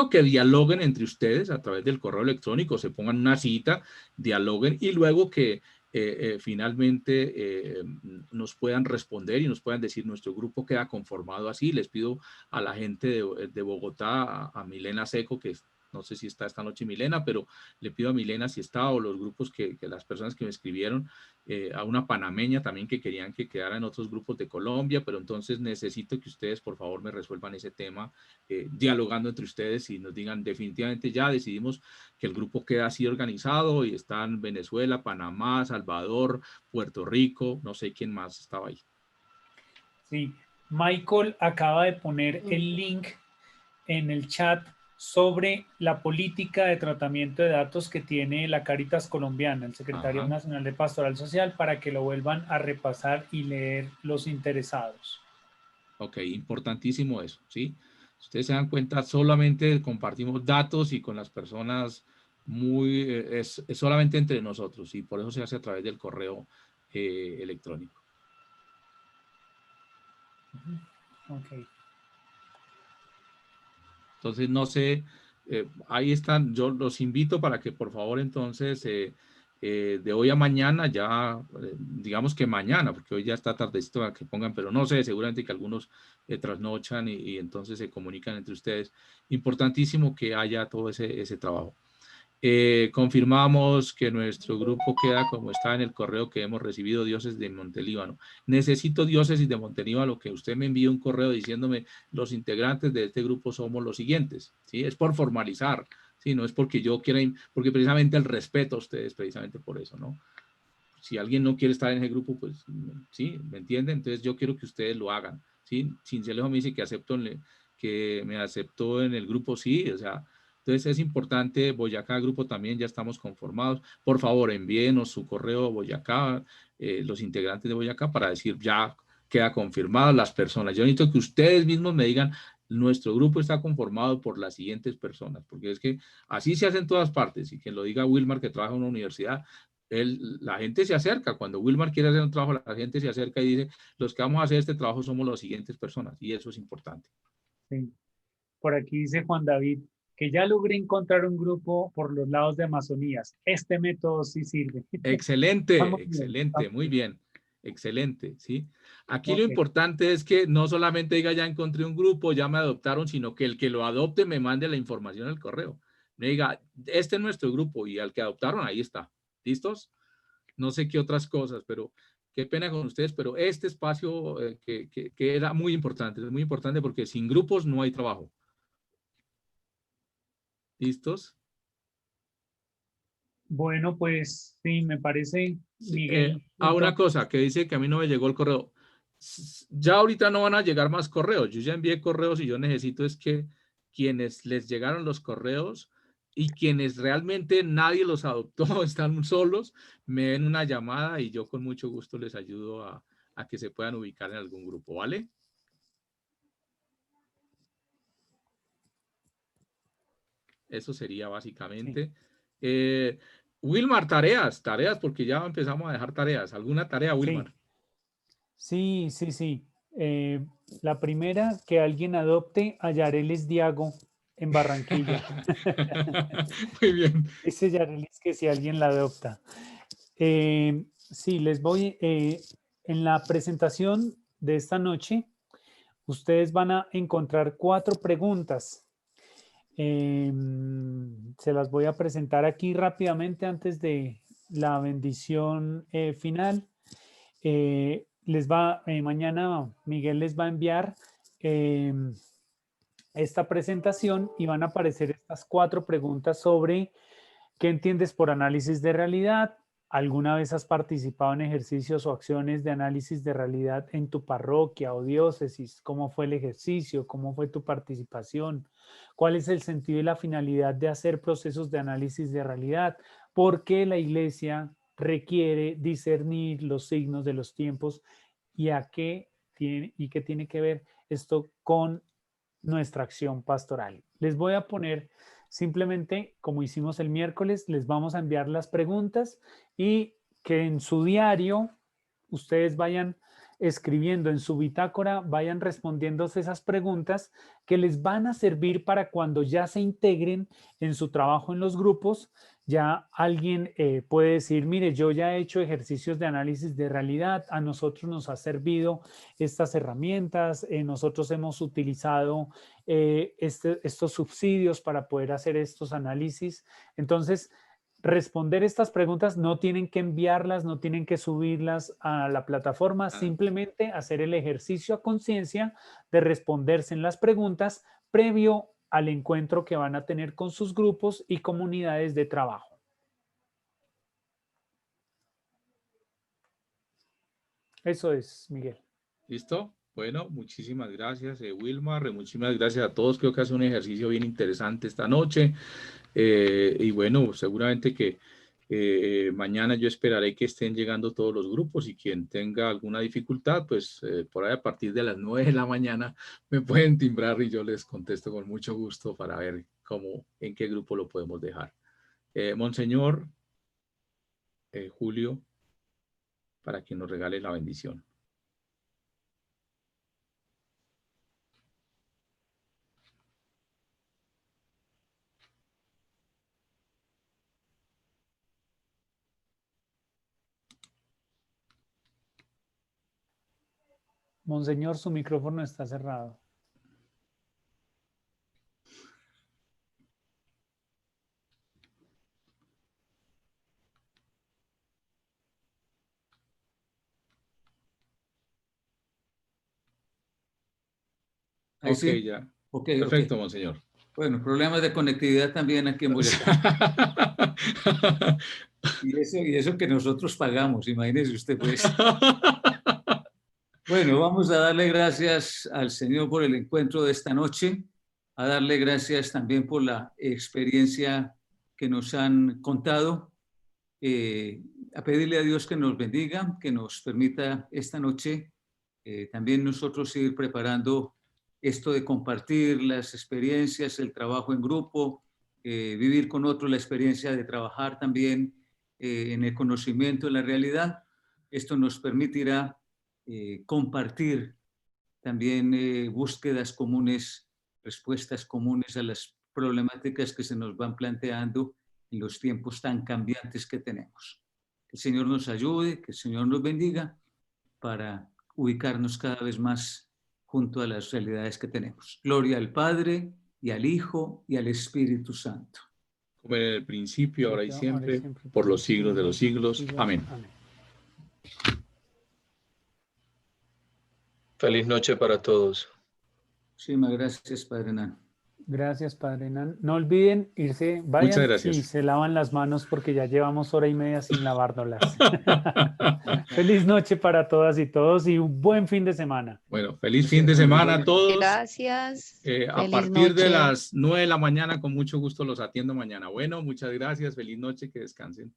Speaker 2: que dialoguen entre ustedes a través del correo electrónico, se pongan una cita, dialoguen y luego que finalmente nos puedan responder y nos puedan decir nuestro grupo queda conformado así. Les pido a la gente de Bogotá, a Milena Seco, que no sé si está esta noche Milena, pero le pido a Milena si está, o los grupos que las personas que me escribieron, a una panameña también que querían que quedara en otros grupos de Colombia, pero entonces necesito que ustedes por favor me resuelvan ese tema, dialogando entre ustedes y nos digan definitivamente ya decidimos que el grupo queda así organizado y están Venezuela, Panamá, Salvador, Puerto Rico, no sé quién más estaba ahí.
Speaker 3: Sí, Michael acaba de poner el link en el chat sobre la política de tratamiento de datos que tiene la Cáritas colombiana, el Secretariado
Speaker 2: Ajá.
Speaker 3: Nacional de Pastoral Social, para que lo vuelvan a repasar y leer los interesados.
Speaker 2: Ok, importantísimo eso, ¿sí? Ustedes se dan cuenta, solamente compartimos datos y con las personas es solamente entre nosotros y por eso se hace a través del correo electrónico.
Speaker 3: Ok.
Speaker 2: Entonces, no sé, ahí están, yo los invito para que por favor entonces de hoy a mañana, ya digamos que mañana, porque hoy ya está tardecito a que pongan, pero no sé, seguramente que algunos trasnochan y entonces se comunican entre ustedes. Importantísimo que haya todo ese trabajo. Confirmamos que nuestro grupo queda como está en el correo que hemos recibido, Diócesis de Montelíbano. Necesito Diócesis de Montelíbano que usted me envíe un correo diciéndome los integrantes de este grupo somos los siguientes, ¿sí? Es por formalizar, ¿sí? No es porque yo quiera, porque precisamente el respeto a ustedes, precisamente por eso, ¿no? Si alguien no quiere estar en ese grupo, pues sí, ¿me entienden? Entonces yo quiero que ustedes lo hagan, ¿sí? Cincelejo me dice que me aceptó en el grupo, sí, o sea, entonces es importante. Boyacá Grupo también ya estamos conformados. Por favor, envíenos su correo Boyacá, los integrantes de Boyacá, para decir ya queda confirmado las personas. Yo necesito que ustedes mismos me digan, nuestro grupo está conformado por las siguientes personas, porque es que así se hace en todas partes, y que lo diga Wilmar, que trabaja en una universidad, la gente se acerca. Cuando Wilmar quiere hacer un trabajo, la gente se acerca y dice, los que vamos a hacer este trabajo somos las siguientes personas, y eso es importante.
Speaker 3: Sí. Por aquí dice Juan David que ya logré encontrar un grupo por los lados de Amazonías. Este método sí sirve.
Speaker 2: Excelente,
Speaker 3: Vamos bien,
Speaker 2: excelente,
Speaker 3: vamos
Speaker 2: muy bien, excelente, ¿sí? Aquí lo
Speaker 3: Ok.
Speaker 2: importante es que no solamente diga ya encontré un grupo, ya me adoptaron, sino que el que lo adopte me mande la información al correo. Me diga, este es nuestro grupo y al que adoptaron, ahí está. ¿Listos? No sé qué otras cosas, pero qué pena con ustedes, pero este espacio que era muy importante, es muy importante porque sin grupos no hay trabajo. ¿Listos?
Speaker 3: Bueno, pues sí, me parece, Miguel.
Speaker 2: Una cosa que dice que a mí no me llegó el correo. Ya ahorita no van a llegar más correos. Yo ya envié correos y yo necesito es que quienes les llegaron los correos y quienes realmente nadie los adoptó, están solos, me den una llamada y yo con mucho gusto les ayudo a que se puedan ubicar en algún grupo, ¿vale? Eso sería básicamente. Wilmar, tareas, porque ya empezamos a dejar tareas. ¿Alguna tarea, Wilmar?
Speaker 3: Sí. La primera, que alguien adopte a Yarelis Diago en Barranquilla.
Speaker 2: Muy bien.
Speaker 3: Ese Yarelis que si alguien la adopta. Sí, les voy, en la presentación de esta noche, ustedes van a encontrar 4 preguntas. Se las voy a presentar aquí rápidamente antes de la bendición final. Mañana Miguel les va a enviar esta presentación y van a aparecer estas 4 preguntas sobre qué entiendes por análisis de realidad. ¿Alguna vez has participado en ejercicios o acciones de análisis de realidad en tu parroquia o diócesis? ¿Cómo fue el ejercicio? ¿Cómo fue tu participación? ¿Cuál es el sentido y la finalidad de hacer procesos de análisis de realidad? ¿Por qué la iglesia requiere discernir los signos de los tiempos y qué tiene que ver esto con nuestra acción pastoral? Les voy a poner simplemente, como hicimos el miércoles, les vamos a enviar las preguntas y que en su diario ustedes vayan escribiendo en su bitácora, vayan respondiéndose esas preguntas que les van a servir para cuando ya se integren en su trabajo en los grupos. Ya alguien puede decir, mire, yo ya he hecho ejercicios de análisis de realidad, a nosotros nos ha servido estas herramientas, nosotros hemos utilizado estos subsidios para poder hacer estos análisis. Entonces, responder estas preguntas, no tienen que enviarlas, no tienen que subirlas a la plataforma, simplemente hacer el ejercicio a conciencia de responderse en las preguntas previo al encuentro que van a tener con sus grupos y comunidades de trabajo. Eso es, Miguel.
Speaker 2: ¿Listo? Bueno, muchísimas gracias, Wilmar, muchísimas gracias a todos. Creo que hace un ejercicio bien interesante esta noche. Y bueno, seguramente que mañana yo esperaré que estén llegando todos los grupos y quien tenga alguna dificultad, pues por ahí a partir de las 9 de la mañana me pueden timbrar y yo les contesto con mucho gusto para ver en qué grupo lo podemos dejar. Monseñor Julio, para que nos regale la bendición.
Speaker 3: Monseñor, su micrófono está cerrado.
Speaker 1: Ahí
Speaker 2: Ok,
Speaker 1: sí.
Speaker 2: ya.
Speaker 1: Okay,
Speaker 2: Perfecto,
Speaker 1: okay.
Speaker 2: Monseñor.
Speaker 1: Bueno, problemas de conectividad también aquí en Boyacá. Y eso que nosotros pagamos, imagínese usted, pues. Bueno, vamos a darle gracias al Señor por el encuentro de esta noche, a darle gracias también por la experiencia que nos han contado, a pedirle a Dios que nos bendiga, que nos permita esta noche también nosotros ir preparando esto de compartir las experiencias, el trabajo en grupo, vivir con otros la experiencia de trabajar también en el conocimiento de la realidad. Esto nos permitirá compartir también búsquedas comunes, respuestas comunes a las problemáticas que se nos van planteando en los tiempos tan cambiantes que tenemos. Que el Señor nos ayude, que el Señor nos bendiga para ubicarnos cada vez más junto a las realidades que tenemos. Gloria al Padre, y al Hijo, y al Espíritu Santo.
Speaker 2: Como en el principio, ahora y siempre, por los siglos de los siglos. Amén.
Speaker 7: Feliz noche para todos.
Speaker 1: Muchísimas gracias, Padre Nan.
Speaker 3: Gracias, Padre Nan. No olviden irse, vayan y se lavan las manos porque ya llevamos 1:30 sin lavárnoslas. Feliz noche para todas y todos y un buen fin de semana.
Speaker 2: Bueno, feliz fin de semana a todos.
Speaker 4: Gracias.
Speaker 2: A partir de las 9 de la mañana, con mucho gusto los atiendo mañana. Bueno, muchas gracias. Feliz noche, que descansen.